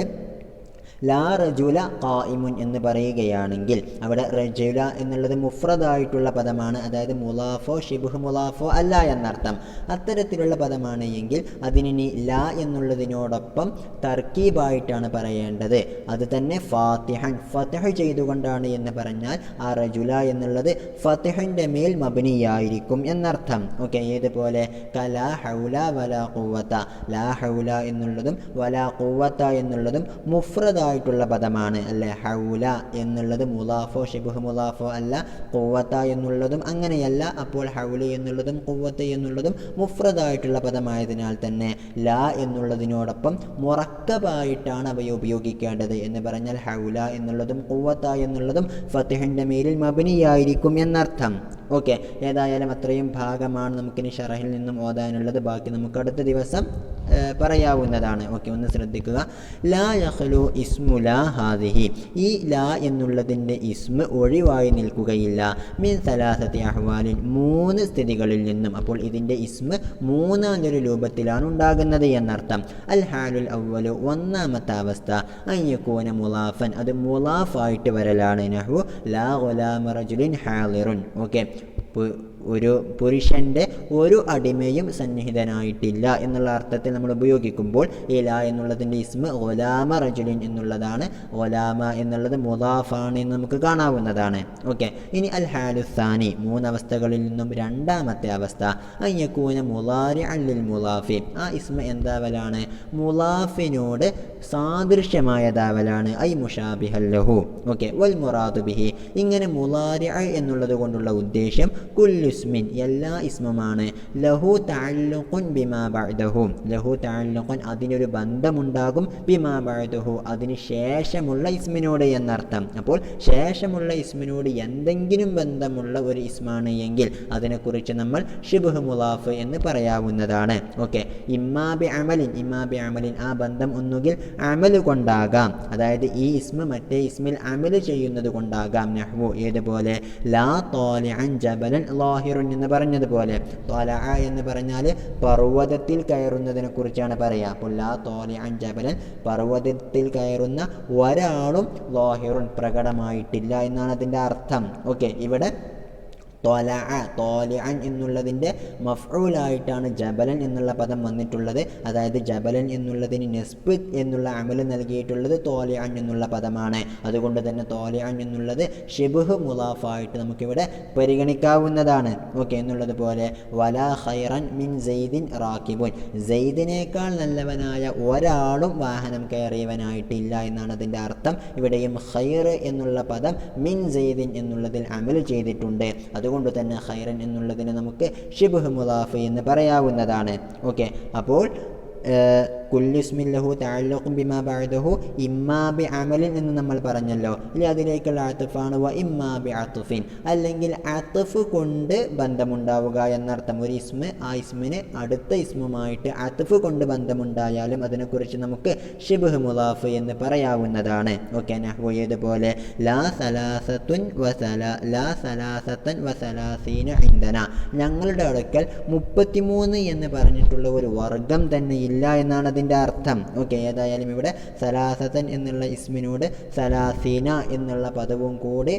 ലാ റജുല ഖായിമുൻ എന്ന് പറയുകയാണെങ്കിൽ അവിടെ റജുല എന്നുള്ളത് മുഫ്രദായിട്ടുള്ള പദമാണ്, അതായത് മുലാഫോ ഷിബുഹ് മുലാഫോ അല്ല എന്നർത്ഥം. അത്തരത്തിലുള്ള പദമാണ് എങ്കിൽ അതിന് നീ ലാ എന്നുള്ളതിനോടൊപ്പം തർക്കീബായിട്ടാണ് പറയേണ്ടത്. അത് തന്നെ ഫാത്തിഹൻ, ഫത്ഹ് ചെയ്തുകൊണ്ടാണ് എന്ന് പറഞ്ഞാൽ ആ റജുല എന്നുള്ളത് ഫത്ഹിൻ്റെ മേൽ മബ്നിയായിരിക്കും എന്നർത്ഥം. ഓക്കെ, ഏതുപോലെ കലാ ഹൗല വലാ ഖുവത, ലാ ഹൗല എന്നുള്ളതും വലാ ഖുവത എന്നുള്ളതും മുഫ്രദ ായിട്ടുള്ള പദമാണ് അല്ലെ? ഹൗല എന്നുള്ളത് മുലാഫോ ഷിബുഹ് മുലാഫോ അല്ല, ഖുവത എന്നുള്ളതും അങ്ങനെയല്ല. അപ്പോൾ ഹൗല എന്നുള്ളതും ഖുവത എന്നുള്ളതും മുഫ്രദായിട്ടുള്ള പദമായതിനാൽ തന്നെ ലാ എന്നുള്ളതിനോടൊപ്പം മുറക്കബായിട്ടാണ് അവയെ ഉപയോഗിക്കേണ്ടത് എന്ന് പറഞ്ഞാൽ ഹൗല എന്നുള്ളതും ഖുവത എന്നുള്ളതും ഫത്ഹിൻ്റെ മേലിൽ മബ്നിയായിരിക്കും എന്നർത്ഥം. ഓക്കെ, ഏതായാലും അത്രയും ഭാഗമാണ് നമുക്കിനി ഷറഹിൽ നിന്നും ഓതാനുള്ളത്. ബാക്കി നമുക്ക് അടുത്ത ദിവസം പറയാവുന്നതാണ്. ഓക്കെ, ഒന്ന് ശ്രദ്ധിക്കുക. ലാ യഖ്ലു ഇസ്മു ലാ ഹാദിഹി, ഈ ലാ എന്നുള്ളതിൻ്റെ ഇസ്മ ഒഴിവായി നിൽക്കുകയില്ല. മിൻ സലാസത്തി അഹ്വാലിൻ, 3 സ്ഥിതികളിൽ നിന്നും. അപ്പോൾ ഇതിൻ്റെ ഇസ്മ 3 രൂപത്തിലാണ് ഉണ്ടാകുന്നത് എന്നർത്ഥം. അൽ ഹാലുൽ അവ്വലു, ഒന്നാമത്തെ അവസ്ഥ, അയ്യകൂന മുലാഫൻ, അത് മുലാഫായിട്ട് വരലാണ്. നഹ്വു ലാ ഗുലാമ റജുലിൻ ഹാളിറുൻ. ഓക്കെ, ഒരു പുരുഷൻ്റെ ഒരു അടിമയും സന്നിഹിതനായിട്ടില്ല എന്നുള്ള അർത്ഥത്തിൽ നമ്മൾ ഉപയോഗിക്കുമ്പോൾ ഈ ലാ എന്നുള്ളതിൻ്റെ ഇസ്മ ഗുലാമ റജുലിൻ എന്നുള്ളതാണ്. ഗുലാമ എന്നുള്ളത് മുദാഫാണ് എന്ന് നമുക്ക് കാണാവുന്നതാണ്. ഓക്കെ, ഇനി അൽ ഹാലുസാനി, 3 അവസ്ഥകളിൽ നിന്നും രണ്ടാമത്തെ അവസ്ഥ, അയ്യകൂന മുളാരിഅൻ ലിൽ മുളാഫി, ആ ഇസ്മ എന്താവലാണ്? മുളാഫിനോട് സാദൃശ്യമായതാവലാണ്. ഐ മുഷാബിഹൽ ലഹു. ഓക്കെ, വൽ മുറാദു ബിഹി, ഇങ്ങനെ മുളാരിഅ എന്നുള്ളത് കൊണ്ടുള്ള ഉദ്ദേശം കുല്ലു ഇസ്മിൻ, എല്ലാ ഇസ്മുമാണ്, ലഹു തഅല്ലുഖുൻ ബിമാ ബഅദഹു, ലഹു തഅല്ലുഖുൻ, അതിനൊരു ബന്ധമുണ്ടാകും, ബിമാ ബഅദഹു, അതിന് ശേഷമുള്ള ഇസ്മിനോട് എന്നർത്ഥം. അപ്പോൾ ശേഷമുള്ള ഇസ്മിനോട് എന്തെങ്കിലും ബന്ധമുള്ള ഒരു ഇസ്മാണ് എങ്കിൽ അതിനെക്കുറിച്ച് നമ്മൾ ഷിബ്ഹ് മുളാഫ് എന്ന് പറയാവുന്നതാണ്. ഓക്കെ, ഇമ്മാ ബി അമലിൻ, ഇമ്മാ ബി അമലിൻ, ആ ബന്ധം ഒന്നുകിൽ അമല് കൊണ്ടാകാം, അതായത് ഈ ഇസ്മ മറ്റേ ഇസ്മിൽ അമല് ചെയ്യുന്നത് കൊണ്ടാകാം. നഹ്വു, ഏതുപോലെ ലാ ത്വാലിഅൻ ജബലൻ ലാഹിറുൻ എന്ന് പറഞ്ഞതുപോലെ, ത്വലഅ എന്ന് പറഞ്ഞാൽ പർവ്വതത്തിൽ കയറുന്നതിനെ കുറിച്ചാണ് പറയുക. അപ്പോൾ ലാ ത്വാലിഅൻ ജബലൻ, പർവ്വതത്തിൽ കയറുന്ന ഒരാളും ലാഹിറുൻ, പ്രകടമായിട്ടില്ല എന്നാണ് അതിൻ്റെ അർത്ഥം. ഓക്കെ, ഇവിടെ ത്വാലിഅൻ എന്നുള്ളതിൻ്റെ മഫ്ഊലായിട്ടാണ് ജബലൻ എന്നുള്ള പദം വന്നിട്ടുള്ളത്. അതായത് ജബലൻ എന്നുള്ളതിന് നസ്ബ് എന്നുള്ള അമല് നൽകിയിട്ടുള്ളത് ത്വാലിഅൻ എന്നുള്ള പദമാണ്. അതുകൊണ്ട് തന്നെ ത്വാലിഅൻ എന്നുള്ളത് ഷിബ്ഹ് മുളാഫായിട്ട് നമുക്കിവിടെ പരിഗണിക്കാവുന്നതാണ്. ഓക്കെ, എന്നുള്ളതുപോലെ വലാ ഖൈറൻ മിൻ സെയ്ദിൻ റാക്കിബുൻ, സെയ്ദിനേക്കാൾ നല്ലവനായ ഒരാളും വാഹനം കയറിയവനായിട്ടില്ല എന്നാണ് അതിൻ്റെ അർത്ഥം. ഇവിടെയും ഖൈർ എന്നുള്ള പദം മിൻ സെയ്ദിൻ എന്നുള്ളതിൽ അമല് ചെയ്തിട്ടുണ്ട്. അതുകൊണ്ട് തന്നെ ഖൈറൻ എന്നുള്ളതിന് നമുക്ക് ഷിബ്ഹ് മുളാഫ് എന്ന് പറയാവുന്നതാണ്. ഓക്കെ, അപ്പോൾ കുല്ലിസ്മിൻ ലഹു തഅല്ലുഖുൻ ബിമാ ബഅദഹു ഇമ്മാ ബി അമലിൻ എന്ന് നമ്മൾ പറഞ്ഞല്ലോ. ഇനി അതിലേക്കുള്ള അത്ഫാണ് വ ഇമ്മാ ബി അത്ഫിൻ, അല്ലെങ്കിൽ അത്ഫ് കൊണ്ട് ബന്ധമുണ്ടാവുക എന്നർത്ഥം. ഒരു ഇസ്മ, ആ ഇസ്മിന് അടുത്ത ഇസ്മുമായിട്ട് അത്ഫ് കൊണ്ട് ബന്ധമുണ്ടായാലും അതിനെക്കുറിച്ച് നമുക്ക് ഷിബ്ഹ് മുളാഫ് എന്ന് പറയാവുന്നതാണ്. ഓക്കെ, നഹ്വു ഏതുപോലെ ലാ സലാസത്തുൻ വസലാസീന ഇൻദന, ഞങ്ങളുടെ അടുക്കൽ 33 എന്ന് പറഞ്ഞിട്ടുള്ള ഒരു വർഗം തന്നെ ഇല്ല എന്നാണ് അതിൻ്റെ അർത്ഥം. ഓക്കെ, ഏതായാലും ഇവിടെ സലാസത്തൻ എന്നുള്ള ഇസ്മിനോട് സലാസീന എന്നുള്ള പദവും കൂടി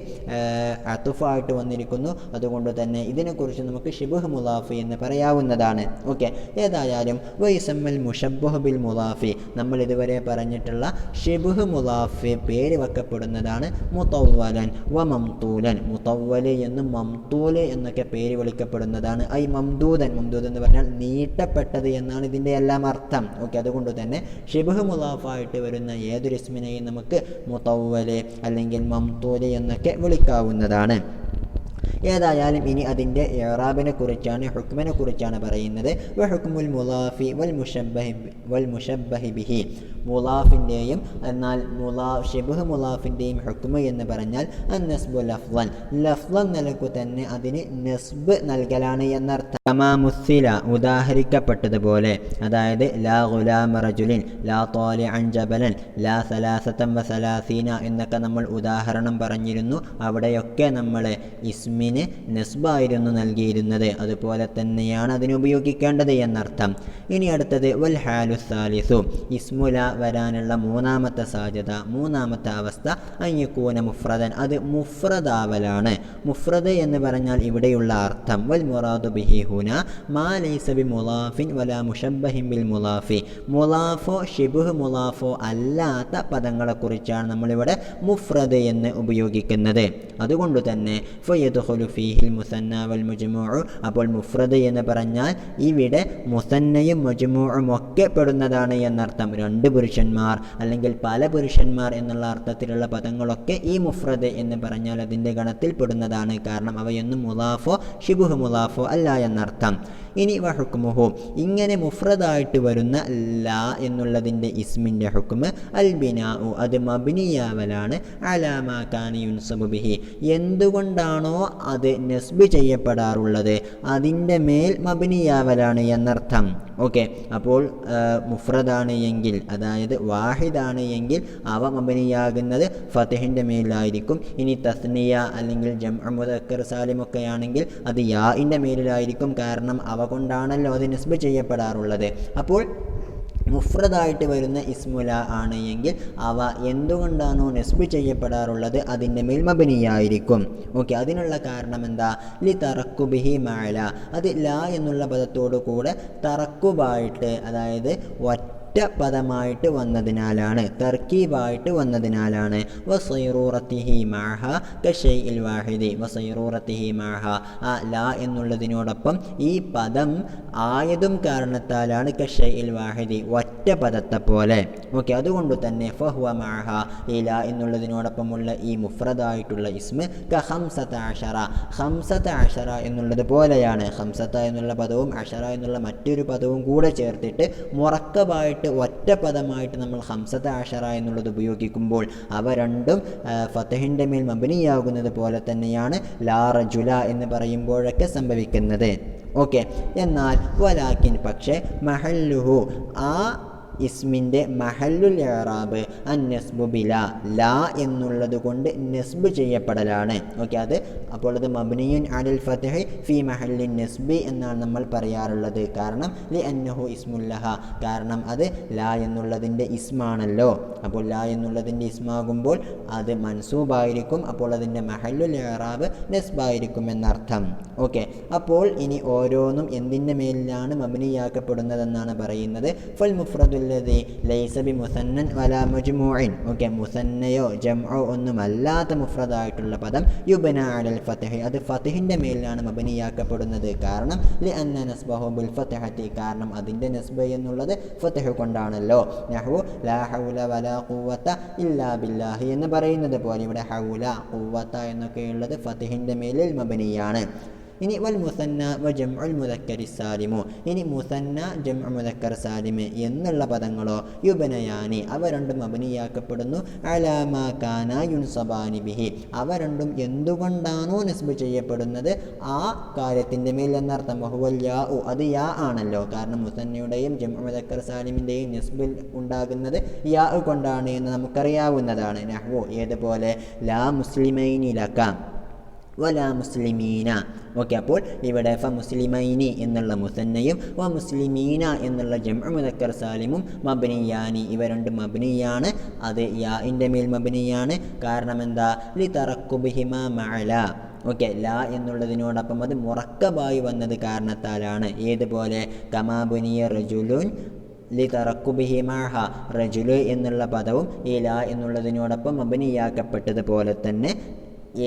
അത്തുഫായിട്ട് വന്നിരിക്കുന്നു. അതുകൊണ്ട് തന്നെ ഇതിനെക്കുറിച്ച് നമുക്ക് ഷിബ്ഹ് മുളാഫ് എന്ന് പറയാവുന്നതാണ്. ഓക്കെ, ഏതായാലും വൈസമ്മൽ മുഷബ്ബഹ് ബിൽ മുളാഫി, നമ്മൾ ഇതുവരെ പറഞ്ഞിട്ടുള്ള ഷിബ്ഹ് മുളാഫ് പേര് വെക്കപ്പെടുന്നതാണ് മുതവ്വലൻ വ മംതൂലൻ. മുതവ്വല് എന്നും മംതൂല് എന്നൊക്കെ പേര് വിളിക്കപ്പെടുന്നതാണ്. ഐ മംദൂദൻ, മംദൂദ് എന്ന് പറഞ്ഞാൽ നീട്ടപ്പെട്ടത് എന്നാണ് ഇതിൻ്റെ എല്ലാം അർത്ഥം. ഓക്കെ, അതുകൊണ്ട് തന്നെ ഷിബ്ഹ് മുളാഫായിട്ട് വരുന്ന ഏതൊരു ഇസ്മിനെയും നമുക്ക് മുതവ്വല് അല്ലെങ്കിൽ മംതൂല് എന്നൊക്കെ വിളിക്കാവുന്നതാണ്. ഏതായാലും ഇനി അതിൻ്റെ ഇഅ്റാബിനെ കുറിച്ചാണ്, ഹുക്മിനെ കുറിച്ചാണ് പറയുന്നത്. വ ഹുക്മുൽ മുളാഫി വൽ മുശബ്ബഹി ബിഹി, മുളാഫിൻ്റെയും എന്നാൽ ഷിബ്ഹ് മുളാഫിൻ്റെയും ഹുക്മ് എന്ന് പറഞ്ഞാൽ അന്നസ്ബു ലഫ്ളൻ, ലഫ്ളൻ നിലക്കു തന്നെ അതിന് നസ്ബ് നൽകലാണ് എന്നർത്ഥം. കമാ മുസ്സില, ഉദാഹരിക്കപ്പെട്ടതുപോലെ, അതായത് ലാ ഗുലാമ റജുലിൻ, ലാ ത്വാലിഅൻ ജബലൻ, ലാ സലാസതൻ വ സലാസീന എന്നൊക്കെ നമ്മൾ ഉദാഹരണം പറഞ്ഞിരുന്നു. അവിടെയൊക്കെ നമ്മൾ ഇസ്മിന് നസ്ബായിരുന്നു നൽകിയിരുന്നത്. അതുപോലെ തന്നെയാണ് അതിനുപയോഗിക്കേണ്ടത് എന്നർത്ഥം. ഇനി അടുത്തത് വൽ ഹാലു സാലിസു, ഇസ്മുല വരാനുള്ള 3ാമത്തെ സാധ്യത, 3ാമത്തെ അവസ്ഥ അയ്യകൂന മുഫ്രദൻ, അത് മുഫ്രദാവലാണ്. മുഫ്രദ് എന്ന് പറഞ്ഞാൽ ഇവിടെയുള്ള അർത്ഥം വൽ മുറാദു ബിഹി ഹുന മാ ലൈസ ബി മുളാഫിൻ വലാ മുശബ്ബഹിൻ ബിൽ മുളാഫി, മുളാഫോ ഷിബ്ഹ് മുളാഫോ അല്ലാത്ത പദങ്ങളെക്കുറിച്ചാണ് നമ്മളിവിടെ മുഫ്രദ് എന്ന് ഉപയോഗിക്കുന്നത്. അതുകൊണ്ട് തന്നെ ഫയദ്ഖുലു ഫീഹിൽ മുസന്ന വൽ മുജ്മൂഉ, അപ്പോൾ മുഫ്രദ് എന്ന് പറഞ്ഞാൽ ഇവിടെ മുസന്നയും മജ്മൂഉം ഒക്കെ പെടുന്നതാണ് എന്നർത്ഥം. 2 പുരുഷന്മാർ അല്ലെങ്കിൽ പല പുരുഷന്മാർ എന്നുള്ള അർത്ഥത്തിലുള്ള പദങ്ങളൊക്കെ ഈ മുഫ്രദ് എന്ന് പറഞ്ഞാൽ അതിൻ്റെ ഗണത്തിൽ പെടുന്നതാണ്. കാരണം അവയൊന്നും മുളാഫോ ഷിബ്ഹ് മുളാഫോ അല്ല എന്നർത്ഥം. ഇനി വഹുക്മുഹു, ഇങ്ങനെ മുഫ്രദായിട്ട് വരുന്ന ലാ എന്നുള്ളതിൻ്റെ ഇസ്മിൻ്റെ ഹുക്മ് അൽ ബിനാഉ, അത് മബ്നിയാവലാണ്, അലാ മാ കാന യുൻസബു ബിഹി, എന്തുകൊണ്ടാണോ അത് നസ്ബ് ചെയ്യപ്പെടാറുള്ളത് അതിൻ്റെ മേൽ മബ്നിയാവലാണ് എന്നർത്ഥം. ഓക്കെ, അപ്പോൾ മുഫ്രദാണ് എങ്കിൽ, അതായത് വാഹിദാണ് എങ്കിൽ അവ മബ്നിയാകുന്നത് ഫതഹിൻ്റെ മേലായിരിക്കും. ഇനി തസ്നിയ അല്ലെങ്കിൽ ജംഉ മുദക്കർ സാലിമൊക്കെ ആണെങ്കിൽ അത് യാഇൻ്റെ മേലിലായിരിക്കും. കാരണം അവ കൊണ്ടാണല്ലോ അത് നസ്ബ് ചെയ്യപ്പെടാറുള്ളത്. അപ്പോൾ മുഫ്രദായിട്ട് വരുന്ന ഇസ്മുല ആണ് എങ്കിൽ അവ എന്തുകൊണ്ടാണോ നസ്ബ് ചെയ്യപ്പെടാറുള്ളത് അതിൻ്റെ മേൽ മബ്നിയായിരിക്കും. ഓക്കെ, അതിനുള്ള കാരണം എന്താ? ലി തറക്കുബിഹി മഅല, അത് ലാ എന്നുള്ള പദത്തോടു കൂടെ തറക്കുബായിട്ട്, അതായത് ഒറ്റ പദമായിട്ട് വന്നതിനാലാണ്, തർക്കീബായിട്ട് വന്നതിനാലാണ്. വസൈറൂറത്തിഹി മഅഹ കശൈഇൽ വാഹിദി, വസൈറൂറത്തിഹി മഅഹ, ആ ലാ എന്നുള്ളതിനോടൊപ്പം ഈ പദം ആയതും കാരണത്താലാണ് കശൈഇൽ വാഹിദി, ഒറ്റ പദത്തെ പോലെ. ഓക്കെ, അതുകൊണ്ട് തന്നെ ഫഹുവ മഅഹ, ഈ ലാ എന്നുള്ളതിനോടൊപ്പമുള്ള ഈ മുഫ്രദായിട്ടുള്ള ഇസ്മ് ഖംസത അശറ, ഖംസത അശറ എന്നുള്ളത് പോലെയാണ്. ഖംസത എന്നുള്ള പദവും അശറ എന്നുള്ള മറ്റൊരു പദവും കൂടെ ചേർത്തിട്ട് മുറക്കബായിട്ട് ഒറ്റ പദമായിട്ട് നമ്മൾ ഖംസത അശറ എന്നുള്ളത് ഉപയോഗിക്കുമ്പോൾ അവ രണ്ടും ഫതഹിൻ്റെ മേൽ മബ്നിയാകുന്നത് പോലെ തന്നെയാണ് ലാ റജുല എന്ന് പറയുമ്പോഴൊക്കെ സംഭവിക്കുന്നത്. ഓക്കെ, എന്നാൽ വലാക്കിൻ, പക്ഷേ മഹല്ലുഹു, ആ ഇസ്മിൻ്റെ മഹല്ലുൽ ഇഅ്റാബ് അന്നസ്ബു ബിലാ, ലാ എന്നുള്ളത് കൊണ്ട് നസ്ബ് ചെയ്യപ്പെടലാണ്. ഓക്കെ, അത് അപ്പോൾ അത് മബ്നിയുൻ അലൽ ഫത്ഹി ഫി മഹല്ലിൻ നസ്ബി എന്നാണ് നമ്മൾ പറയാറുള്ളത്. കാരണം ലി അന്നഹു ഇസ്മുല്ലഹ, കാരണം അത് ലാ എന്നുള്ളതിൻ്റെ ഇസ്മാണല്ലോ. അപ്പോൾ ലാ എന്നുള്ളതിൻ്റെ ഇസ്മാകുമ്പോൾ അത് മൻസൂബായിരിക്കും. അപ്പോൾ അതിൻ്റെ മഹല്ലുൽ ഇഅ്റാബ് നസ്ബായിരിക്കും എന്നർത്ഥം. ഓക്കെ, അപ്പോൾ ഇനി ഓരോന്നും എന്തിൻ്റെ മേലിലാണ് മബ്നിയാക്കപ്പെടുന്നതെന്നാണ് പറയുന്നത്. ഫൽ മുഫ്രദുൽ ലൈസ ബി മുസന്നൻ വലാ മജ്മൂഇൻ, ഓക്കെ, മുസന്നയോ ജംഉ ഒന്നുമല്ലാത്ത മുഫ്രദായിട്ടുള്ള പദം യുബ്ന അലൽ ഫത്ഹി, അത് ഫത്ഹിൻ്റെ മേലിലാണ് മബ്നിയാക്കപ്പെടുന്നത്. കാരണം ലി അന്ന നസ്ബഹു ബിൽ ഫത്ഹതി, കാരണം അതിൻ്റെ നസ്ബ് എന്നുള്ളത് ഫത്ഹ് കൊണ്ടാണല്ലോ. നഹ്വു ലാ ഹൗല വലാ ഖുവത ഇല്ലാ ബില്ലാഹി എന്ന് പറയുന്നത് പോലെ ഇവിടെ ഹൗല ഖുവത എന്നൊക്കെയുള്ളത് ഫത്ഹിൻ്റെ മേലിൽ മബ്നിയാണ്. ഇനി വൽ മുസന്ന വ ജംഉൽ മുദക്കരി സാലിമു, ഇനി മുസന്ന ജംഉ മുദക്കർ സാലിമ് എന്നുള്ള പദങ്ങളോ യുബ്നയാനി, അവ രണ്ടും മബ്നിയാക്കപ്പെടുന്നു. അലാ മാ കാന യുൻസബാനി ബിഹി, അവ രണ്ടും എന്തുകൊണ്ടാണോ നസ്ബ് ചെയ്യപ്പെടുന്നത് ആ കാര്യത്തിൻ്റെ മേൽ എന്നർത്ഥം. വഹുവൽ യാഉ, അത് യാ ആണല്ലോ. കാരണം മുസന്നയുടെയും ജംഉ മുദക്കർ സാലിമിൻ്റെയും നസ്ബിൽ ഉണ്ടാകുന്നത് യാ കൊണ്ടാണ് എന്ന് നമുക്കറിയാവുന്നതാണ്. നഹ്വു ഏതുപോലെ ലാ മുസ്ലിമൈനി ലക വലാ മുസ്ലിമീന. ഓക്കെ, അപ്പോൾ ഇവിടെ ഫ മുസ്ലിമൈനി എന്നുള്ള മുസന്നയും വ മുസ്ലിമീന എന്നുള്ള ജംഉ മുദക്കർ സാലിമും മബ്നിയാനി, ഇവ രണ്ടും മബ്നിയാണ്. അത് യാഇൻ്റെ മേൽ മബ്നിയാണ്. കാരണം എന്താ? ലി തറക്കുബിഹിമാ മഅല, ഓക്കെ, ലാ എന്നുള്ളതിനോടൊപ്പം അത് മുറക്കബായി വന്നത് കാരണത്താലാണ്. ഏതുപോലെ കമാ ബുനിയ റജുലുൻ ലി തറക്കുബിഹി മഅഹ, റജുലു എന്നുള്ള പദവും ഈ ലാ എന്നുള്ളതിനോടൊപ്പം മബ്നിയാക്കപ്പെട്ടതുപോലെ തന്നെ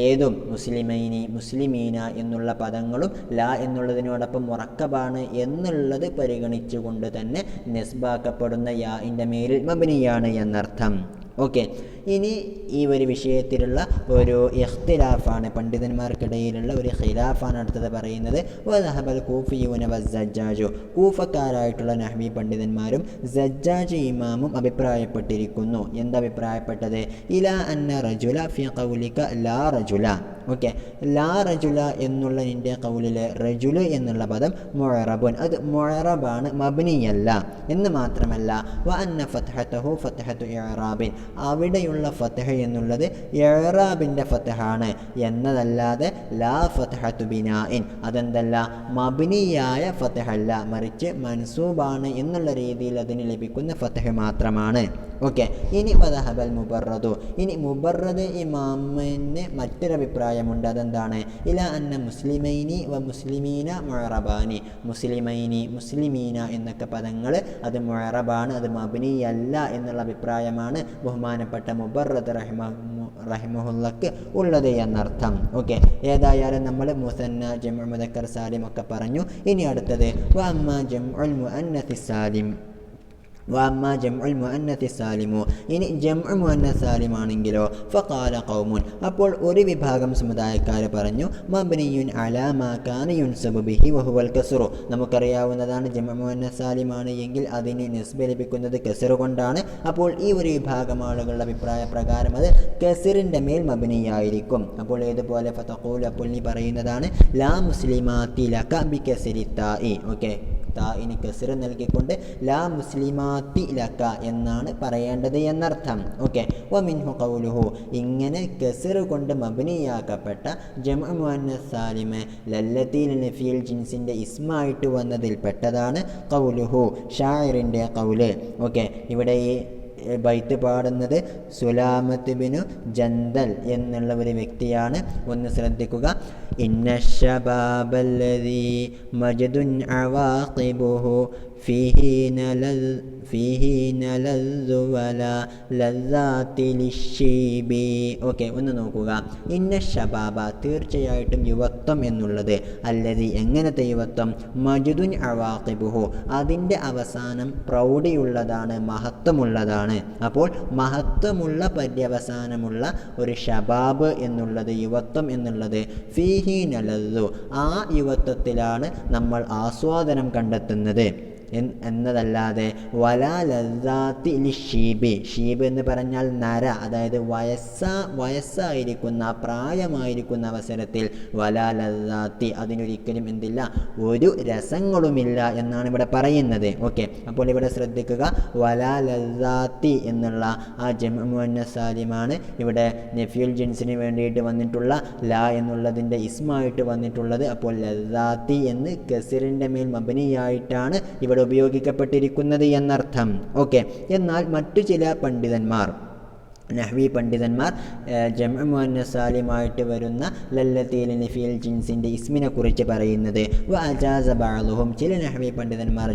ഏതും മുസ്ലിമൈനി മുസ്ലിമീന എന്നുള്ള പദങ്ങളും ലാ എന്നുള്ളതിനോടൊപ്പം മുറക്കബാണ് എന്നുള്ളത് പരിഗണിച്ചുകൊണ്ട് തന്നെ നസ്ബാക്കപ്പെടുന്ന യാഇൻ്റെ മേലിൽ മബ്നിയാണ് എന്നർത്ഥം. ഓക്കെ, ഇനി ഈ ഒരു വിഷയത്തിലുള്ള ഒരു ഇഖ്തിലാഫാണ്, പണ്ഡിതന്മാർക്കിടയിലുള്ള ഒരു ഖിലാഫാണ് അടുത്തത് പറയുന്നത്. വദഹബൽ കൂഫിയൂന വസ്സജ്ജാജു, കൂഫക്കാരായിട്ടുള്ള നഹ്വി പണ്ഡിതന്മാരും സജ്ജാജ് ഇമാമും അഭിപ്രായപ്പെട്ടിരിക്കുന്നു. എന്തഭിപ്രായപ്പെട്ടത്? ഇലാ അന്ന റജുല ഫി ഖൗലിക ലാ റജുല, ഓക്കെ, ലാ റജുല എന്നുള്ള നിൻ്റെ ഖൗലിലെ റജുല് എന്നുള്ള പദം മുഅറബുൻ, അത് മുഅറബാണ്, മബ്നിയല്ല. എന്ന് മാത്രമല്ല വ അന്ന ഫത്ഹതഹു ഫത്ഹതു ഇഅ്റാബിൻ, അവിടെയുള്ള ഫത്ഹ എന്നുള്ളത് ഇഅ്റാബിൻ്റെ ഫത്ഹാണ് എന്നതല്ലാതെ ലാ ഫത്ഹതു ബിനാഇൻ, അതെന്തല്ല മബ്നിയായ ഫത്ഹല്ല, മറിച്ച് മൻസൂബാണ് എന്നുള്ള രീതിയിൽ അതിന് ലഭിക്കുന്ന ഫത്ഹ് മാത്രമാണ്. ഓക്കെ, ഇനി വദഹബൽ മുബറദു, ഇനി മുബറദ് ഇമാമിന് മറ്റൊരഭിപ്രായമുണ്ട്. അതെന്താണ്? ഇലാ അന്ന മുസ്ലിമൈനി വ മുസ്ലിമീന മുഅറബാനി, മുസ്ലിമൈനി മുസ്ലിമീന എന്നൊക്കെ പദങ്ങൾ അത് മുഅറബാണ്, അത് മബ്നിയല്ല എന്നുള്ള അഭിപ്രായമാണ് ബഹുമാനപ്പെട്ട മുബറദ് റഹിമഹുല്ലക്ക് ഉള്ളത് എന്നർത്ഥം. ഓക്കെ, ഏതായാലും നമ്മൾ മുസന്ന ജംഉ മുദക്കർ സാലിം ഒക്കെ പറഞ്ഞു. ഇനി അടുത്തത് വ അമ്മ ജംഉൽ മുഅന്നസ് സാലിം, വഅമ്മ ജംഉൽ മുഅന്നത്തി സാലിമു, ഇനി ജംഉ മുഅന്നസ് സാലിമാണെങ്കിലോ ഫഖാല ഖൗമുൻ, അപ്പോൾ ഒരു വിഭാഗം സമുദായക്കാർ പറഞ്ഞു മബ്നിയുൻ അലാ മാ കാന യുൻസബു ബിഹി വഹുവൽ കസ്റു, നമുക്കറിയാവുന്നതാണ് ജംഉ മുഅന്നസ് സാലിമാണ് എങ്കിൽ അതിന് നിസ്ബ ലഭിക്കുന്നത് കസ്ർ കൊണ്ടാണ്. അപ്പോൾ ഈ ഒരു വിഭാഗം ആളുകളുടെ അഭിപ്രായ പ്രകാരം അത് കസ്റിൻ്റെ മേൽ മബ്നിയായിരിക്കും. അപ്പോൾ ഏതുപോലെ ഫതഖൂൽ, അപ്പോൾ നീ പറയുന്നതാണ് ലാ മുസ്ലിമാത്തി ലക ബി കസ്രി താഇ, ഓക്കെ, താഇന് കസ്ർ നൽകിക്കൊണ്ട് ലാ മുസ്ലിമാത്തി ലക എന്നാണ് പറയേണ്ടത് എന്നർത്ഥം. ഓക്കെ, വമിൻഹു ഖൗലുഹു, ഇങ്ങനെ കസ്ർ കൊണ്ട് മബ്നിയാക്കപ്പെട്ട ജംഉ മുഅന്നസ് സാലിമ ലല്ലത്തി നഫിൽ ജിൻസിൻ്റെ ഇസ്മായിട്ട് വന്നതിൽ പെട്ടതാണ് ഖൗലുഹു, ഷാഇറിൻ്റെ ഖൗല്. ഓക്കെ, ഇവിടെ ഈ ബൈത്ത് പാടുന്നത് സുലാമത്ത് ബിനു ജന്തൽ എന്നുള്ള ഒരു വ്യക്തിയാണ്. ഒന്ന് ശ്രദ്ധിക്കുക. ഇന്ന ശബാബല്ലദീ മജ്ദുൻ അവാഖിബുഹു ഫീഹി നലസ്സു വലാ ലസ്സാത്തി ലിശ്ശീബി. ഓക്കെ, ഒന്ന് നോക്കുക. ഇന്ന ശബാബ, തീർച്ചയായിട്ടും യുവത്വം എന്നുള്ളത്, അല്ലദീ, എങ്ങനത്തെ യുവത്വം, മജ്ദുൻ അവാഖിബുഹു, അതിൻ്റെ അവസാനം പ്രൗഢിയുള്ളതാണ്, മഹത്വമുള്ളതാണ്. അപ്പോൾ മഹത്വമുള്ള പര്യവസാനമുള്ള ഒരു ശബാബ് എന്നുള്ളത്, യുവത്വം എന്നുള്ളത്, ഫീഹി നലസ്സു, ആ യുവത്വത്തിലാണ് നമ്മൾ ആസ്വാദനം കണ്ടെത്തുന്നത് എന്നതല്ലാതെ വലാ ലസ്സാത്തി ലിശ്ശീബി, ഷീബ് എന്ന് പറഞ്ഞാൽ നര, അതായത് വയസ്സായിരിക്കുന്ന പ്രായമായിരിക്കുന്ന അവസരത്തിൽ വലാ ലസ്സാത്തി, അതിനൊരിക്കലും എന്തില്ല, ഒരു രസങ്ങളുമില്ല എന്നാണ് ഇവിടെ പറയുന്നത്. ഓക്കെ, അപ്പോൾ ഇവിടെ ശ്രദ്ധിക്കുക. വലാ ലസ്സാത്തി എന്നുള്ള ആ ജംഉ മുഅന്നസ് സാലിമാണ് ഇവിടെ നഫ്യുൽ ജിൻസിന് വേണ്ടിയിട്ട് വന്നിട്ടുള്ള ലാ എന്നുള്ളതിൻ്റെ ഇസ്മായിട്ട് വന്നിട്ടുള്ളത്. അപ്പോൾ ലസ്സാത്തി എന്ന് കസ്റിൻ്റെ മേൽ മബ്നിയായിട്ടാണ് ഇവിടെ ഉപയോഗിക്കപ്പെട്ടിരിക്കുന്നത് എന്നർത്ഥം. ഓക്കെ, എന്നാൽ മറ്റു ചില പണ്ഡിതന്മാർ, നഹ്വി പണ്ഡിതന്മാർ, ജംഉ മുഅന്നസ് സാലിമായിട്ട് വരുന്ന ലല്ലത്തിൽ നഫിൽ ജിൻസിൻ്റെ ഇസ്മിനെ കുറിച്ച് പറയുന്നത് വഅജാസ ബഅദുഹും, ചില നഹ്വി പണ്ഡിതന്മാർ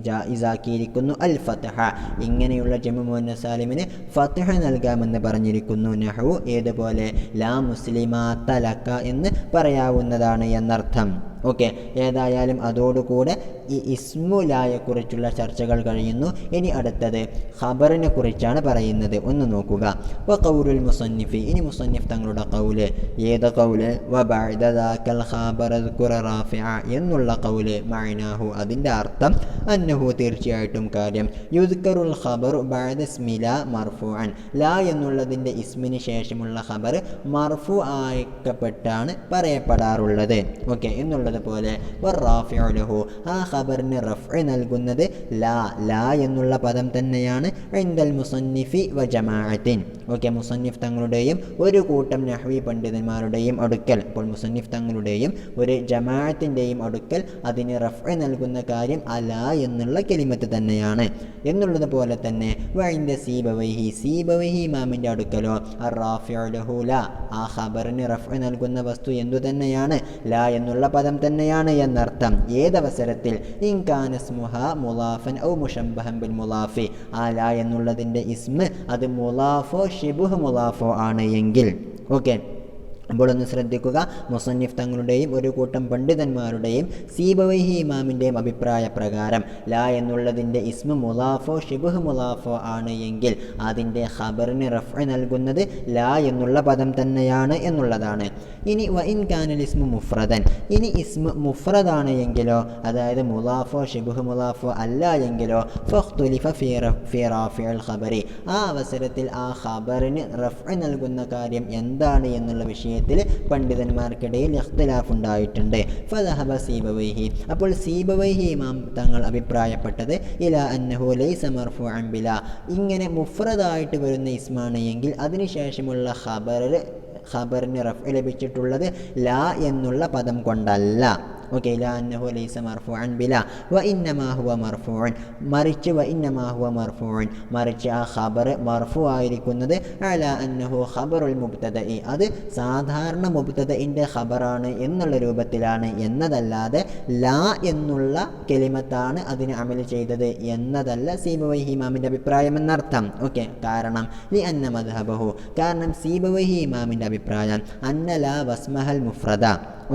ജായിസാക്കിയിരിക്കുന്നു അൽ ഫത്ഹ, ഇങ്ങനെയുള്ള ജംഉ മുഅന്നസ് സാലിമിന് ഫത്ഹ നൽകാമെന്ന് പറഞ്ഞിരിക്കുന്നു. നഹ്വു ഏതുപോലെ ലാ മുസ്ലിമാത്ത ലക എന്ന് പറയാവുന്നതാണ് എന്നർത്ഥം. ഓക്കെ, ഏതായാലും അതോടുകൂടെ ഈ ഇസ്മുലായെക്കുറിച്ചുള്ള ചർച്ചകൾ കഴിയുന്നു. ഇനി അടുത്തത് ഖബറിനെ കുറിച്ചാണ് പറയുന്നത്. ഒന്ന് നോക്കുക. വഖൗലുൽ മുസന്നിഫി, ഇനി മുസന്നിഫ് തങ്ങളുടെ ഖൗല്, ഏത് ഖൗല്, വബഅദ ദാക്കൽ ഖബറ ദുകുറ റാഫിഅ എന്നുള്ള ഖൗല്, മഅനാഹു, അതിൻ്റെ അർത്ഥം, അന്നഹു, തീർച്ചയായിട്ടും കാര്യം, യുദ്കറുൽ ഖബറു ബഅദ ഇസ്മി ലാ മർഫൂഅൻ, ലാ എന്നുള്ളതിൻ്റെ ഇസ്മിന് ശേഷമുള്ള ഖബർ മർഫൂ ആക്കപ്പെട്ടാണ് പറയപ്പെടാറുള്ളത്. ഓക്കെ, എന്നുള്ള പോലെ വറാഫിഉ ലഹു, ആ ഖബറിന് റഫ്അ് നൽകുന്നത് ലാ എന്നുള്ള പദം തന്നെയാണ് ഇൻദൽ മുസന്നിഫി വ ജമാഅത്തിൻ. ഓക്കെ, മുസന്നിഫ് തങ്ങളുടെയും ഒരു കൂട്ടം നഹ്വി പണ്ഡിതന്മാരുടെയും അടുക്കൽ, അപ്പോൾ മുസന്നിഫ് തങ്ങളുടെയും ഒരു ജമാഅത്തിൻ്റെയും അടുക്കൽ അതിന് റഫ്അ് നൽകുന്ന കാര്യം അലാ എന്നുള്ള കലിമത്ത് തന്നെയാണ് എന്നുള്ളത് പോലെ തന്നെ വഇൻദ സീബവൈഹി ഇമാമിൻ്റെ അടുക്കലോ അറാഫിഉ ലഹു ലാ, ആ ഖബറിന് റഫ്അ് നൽകുന്ന വസ്തു എന്തു തന്നെയാണ്, ലാ എന്നുള്ള പദം തന്നെയാണ് എന്നർത്ഥം. ഏതവസരത്തിൽ ഇൻകാന ഇസ്മുഹ മുളാഫൻ ഔ മുശബ്ബഹൻ ബിൽ മുളാഫി, ആ ലാ എന്നുള്ളതിൻ്റെ ഇസ്മ അത് മുളാഫോ ഷിബുഹ് മുളാഫോ ആണ് എങ്കിൽ. ഓക്കെ, അപ്പോൾ ഒന്ന് ശ്രദ്ധിക്കുക. മുസന്നിഫ് തങ്ങളുടെയും ഒരു കൂട്ടം പണ്ഡിതന്മാരുടെയും സീബവൈഹി ഇമാമിൻ്റെയും അഭിപ്രായ പ്രകാരം ലാ എന്നുള്ളതിൻ്റെ ഇസ്മ മുളാഫോ ഷിബുഹ് മുളാഫോ ആണ് എങ്കിൽ അതിൻ്റെ ഖബറിന് റഫ്അ് നൽകുന്നത് ലാ എന്നുള്ള പദം തന്നെയാണ് എന്നുള്ളതാണ്. ഇനി വഇൻ കാനൽ ഇസ്മു മുഫ്രദൻ, ഇനി ഇസ്മ മുഫ്രദാണ് എങ്കിലോ, അതായത് മുളാഫോ ഷിബുഹ് മുളാഫോ അല്ല എങ്കിലോ, ഫഖ്തുലിഫ ഫീ റാഫിഉൽ ഖബറി, ആ അവസരത്തിൽ ആ ഖബറിന് റഫ്അ് നൽകുന്ന കാര്യം എന്താണ് എന്നുള്ള വിഷയം പണ്ഡിതന്മാർക്കിടയിൽ ഇഖ്തിലാഫ് ഉണ്ടായിട്ടുണ്ട്. ഫദഹബ സീബവൈഹി, അപ്പോൾ സീബവൈഹി ഇമാം തങ്ങൾ അഭിപ്രായപ്പെട്ടത് ഇലാ അന്നഹു ലൈസ മർഫൂഅൻ ബിലാ, ഇങ്ങനെ മുഫ്രദായിട്ട് വരുന്ന ഇസ്മാണ് എങ്കിൽ അതിനുശേഷമുള്ള ഖബറിന് റഫ്അ് ലഭിച്ചിട്ടുള്ളത് ലാ എന്നുള്ള പദം കൊണ്ടല്ല. ഓക്കെ, ലാ അന്നഹു ലൈസ മർഫൂഅൻ ബിലാ വ ഇന്നമാ ഹുവ മർഫൂഅൻ, മറിച്ച് വ ഇന്നമാ ഹുവ മർഫൂഅൻ, മറിച്ച് ആ ഖബർ മർഫൂ ആയിരിക്കുന്നത് അലാ അന്നഹു ഖബറുൽ മുബ്തദഇ, അത് സാധാരണ മുബ്തദഇൻ്റെ ഖബറാണ് എന്നുള്ള രൂപത്തിലാണ് എന്നതല്ലാതെ ലാ എന്നുള്ള കലിമത്താണ് അതിന് അമൽ ചെയ്തത് എന്നതല്ല സീബവൈഹി ഇമാമിൻ്റെ അഭിപ്രായം എന്നർത്ഥം. ഓക്കെ, കാരണം ലി അന്ന മദ്ഹബഹു, കാരണം സീബവൈഹി ഇമാമിൻ്റെ അഭിപ്രായം അന്ന ലാ വസ്മഹൽ മുഫ്രദ,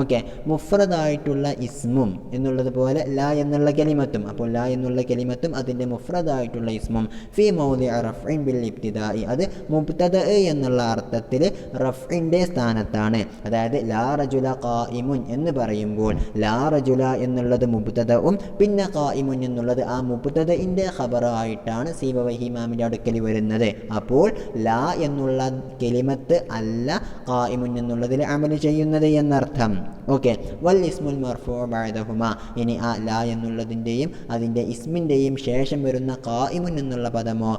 ഓക്കെ, മുഫ്രദായിട്ടുള്ള ഇസ്മും എന്നുള്ളതുപോലെ ലാ എന്നുള്ള കലിമത്തും. അപ്പോൾ ലാ എന്നുള്ള കലിമത്തും അതിൻ്റെ മുഫ്രദായിട്ടുള്ള ഇസ്മും ഫി മൗദിഇ റഫ്ഇൻ ബിൽ ഇബ്തിദാഇ, അത് മുബ്തദ എന്നുള്ള അർത്ഥത്തിൽ റഫ്ഇൻ്റെ സ്ഥാനത്താണ്. അതായത് ലാ റജുല ഖായിമുൻ എന്ന് പറയുമ്പോൾ ലാ റജുല എന്നുള്ളത് മുബ്തദഉം പിന്നെ ഖായിമുൻ എന്നുള്ളത് ആ മുബ്തദഇൻ്റെ ഖബറായിട്ടാണ് സീബവൈഹി ഇമാമിൻ്റെ അടുക്കൽ വരുന്നത്. അപ്പോൾ ലാ എന്നുള്ള കലിമത്ത് അല്ല ഖായിമുൻ എന്നുള്ളതിൽ അമൽ ചെയ്യുന്നത് എന്നർത്ഥം. ഓക്കെ, വൽ ഇസ്മുൽ മർഫൂ ബഅദഹുമാ, ഇനി ആ ലാ എന്നുള്ളതിൻ്റെയും അതിൻ്റെ ഇസ്മിൻ്റെയും ശേഷം വരുന്ന ഖായിമുൻ എന്നുള്ള പദമോ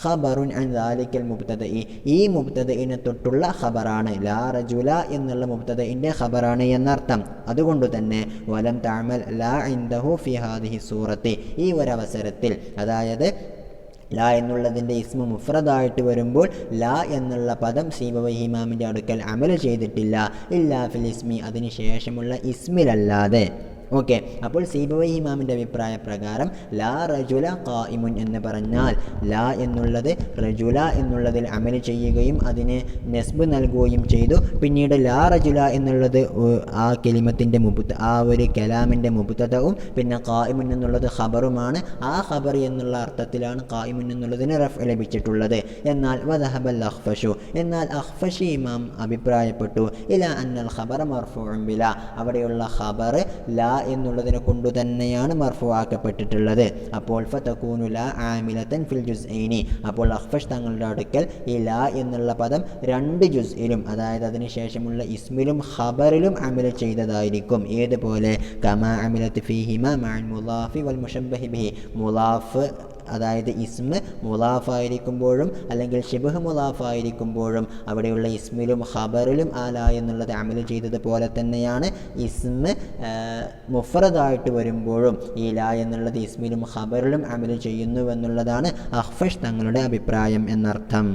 ഖബറുൻ അൻ ദാലിക്കൽ മുബ്തദഇ, ഈ മുബ്തദഇനെ തൊട്ടുള്ള ഖബറാണ്. ലാ റജുല എന്നുള്ള മുബ്തദഇൻ്റെ ഖബറാണ് എന്നർത്ഥം. അതുകൊണ്ട് തന്നെ വലം തഅമൽ ലാ ഇൻദഹു ഫി ഹാദിഹി സൂറത്തി, ഈ ഒരവസരത്തിൽ അതായത് ലാ എന്നുള്ളതിൻ്റെ ഇസ്മു മുഫ്രദായിട്ട് വരുമ്പോൾ ലാ എന്നുള്ള പദം സീബവൈഹി ഇമാമിൻ്റെ അടുക്കൽ അമൽ ചെയ്തിട്ടില്ല. ഇല്ലാ ഫിൽ ഇസ്മി, അതിന് ശേഷമുള്ള ഇസ്മിലല്ലാതെ. ഓക്കെ, അപ്പോൾ സീബവൈഹി ഇമാമിൻ്റെ അഭിപ്രായ പ്രകാരം ലാ റജുല ഖായിമുൻ എന്ന് പറഞ്ഞാൽ ലാ എന്നുള്ളത് റജുല എന്നുള്ളതിൽ അമൽ ചെയ്യുകയും അതിന് നെസ്ബ് നൽകുകയും ചെയ്തു. പിന്നീട് ലാ റജുല എന്നുള്ളത് ആ കലിമത്തിൻ്റെ ആ ഒരു കലാമിൻ്റെ മുബ്തദഉം പിന്നെ ഖായിമുൻ എന്നുള്ളത് ഖബറുമാണ്. ആ ഖബർ എന്നുള്ള അർത്ഥത്തിലാണ് ഖായിമുൻ എന്നുള്ളതിന് റഫ് ലഭിച്ചിട്ടുള്ളത്. എന്നാൽ വദഹബൽ അഖ്ഫശു, എന്നാൽ അഖ്ഫശി ഇമാം അഭിപ്രായപ്പെട്ടു ഇലാ അന്നൽ ഖബറ മർഫൂഉൻ ബിലാ, അവിടെയുള്ള ഖബർ ലാ എന്നുള്ളതിനെ കൊണ്ടു തന്നെയാണ് മർഫൂആക്കപ്പെട്ടിട്ടുള്ളത്. അപ്പോൾ ഫതകൂനു ലാ ആമിലതൻ ഫിൽ ജുസ്ഐനി, അപ്പോൾ അഖ്ഫശ് തങ്ങളുടെ അടുക്കൽ ഈ ലാ എന്നുള്ള പദം രണ്ട് ജുസ്ഇലും അതായത് അതിന് ശേഷമുള്ള ഇസ്മിലും ഖബറിലും അമൽ ചെയ്തതായിരിക്കും. ഏതുപോലെ കമാ അമിലത്ത് ഫീഹിമാ മഅൽ മുളാഫി വൽ മുശബ്ബഹി ബിഹി, മുളാഫ് അതായത് ഇസ്മ് മുളാഫായിരിക്കുമ്പോഴും അല്ലെങ്കിൽ ഷിബ്ഹ് മുളാഫായിരിക്കുമ്പോഴും അവിടെയുള്ള ഇസ്മിലും ഖബറിലും ആ ലാ എന്നുള്ളത് അമൽ ചെയ്തതുപോലെ തന്നെയാണ് ഇസ്മ് മുഫ്രദായിട്ട് വരുമ്പോഴും ഈ ലാ എന്നുള്ളത് ഇസ്മിലും ഖബറിലും അമൽ ചെയ്യുന്നുവെന്നുള്ളതാണ് അഖ്ഫശ് തങ്ങളുടെ അഭിപ്രായം എന്നർത്ഥം.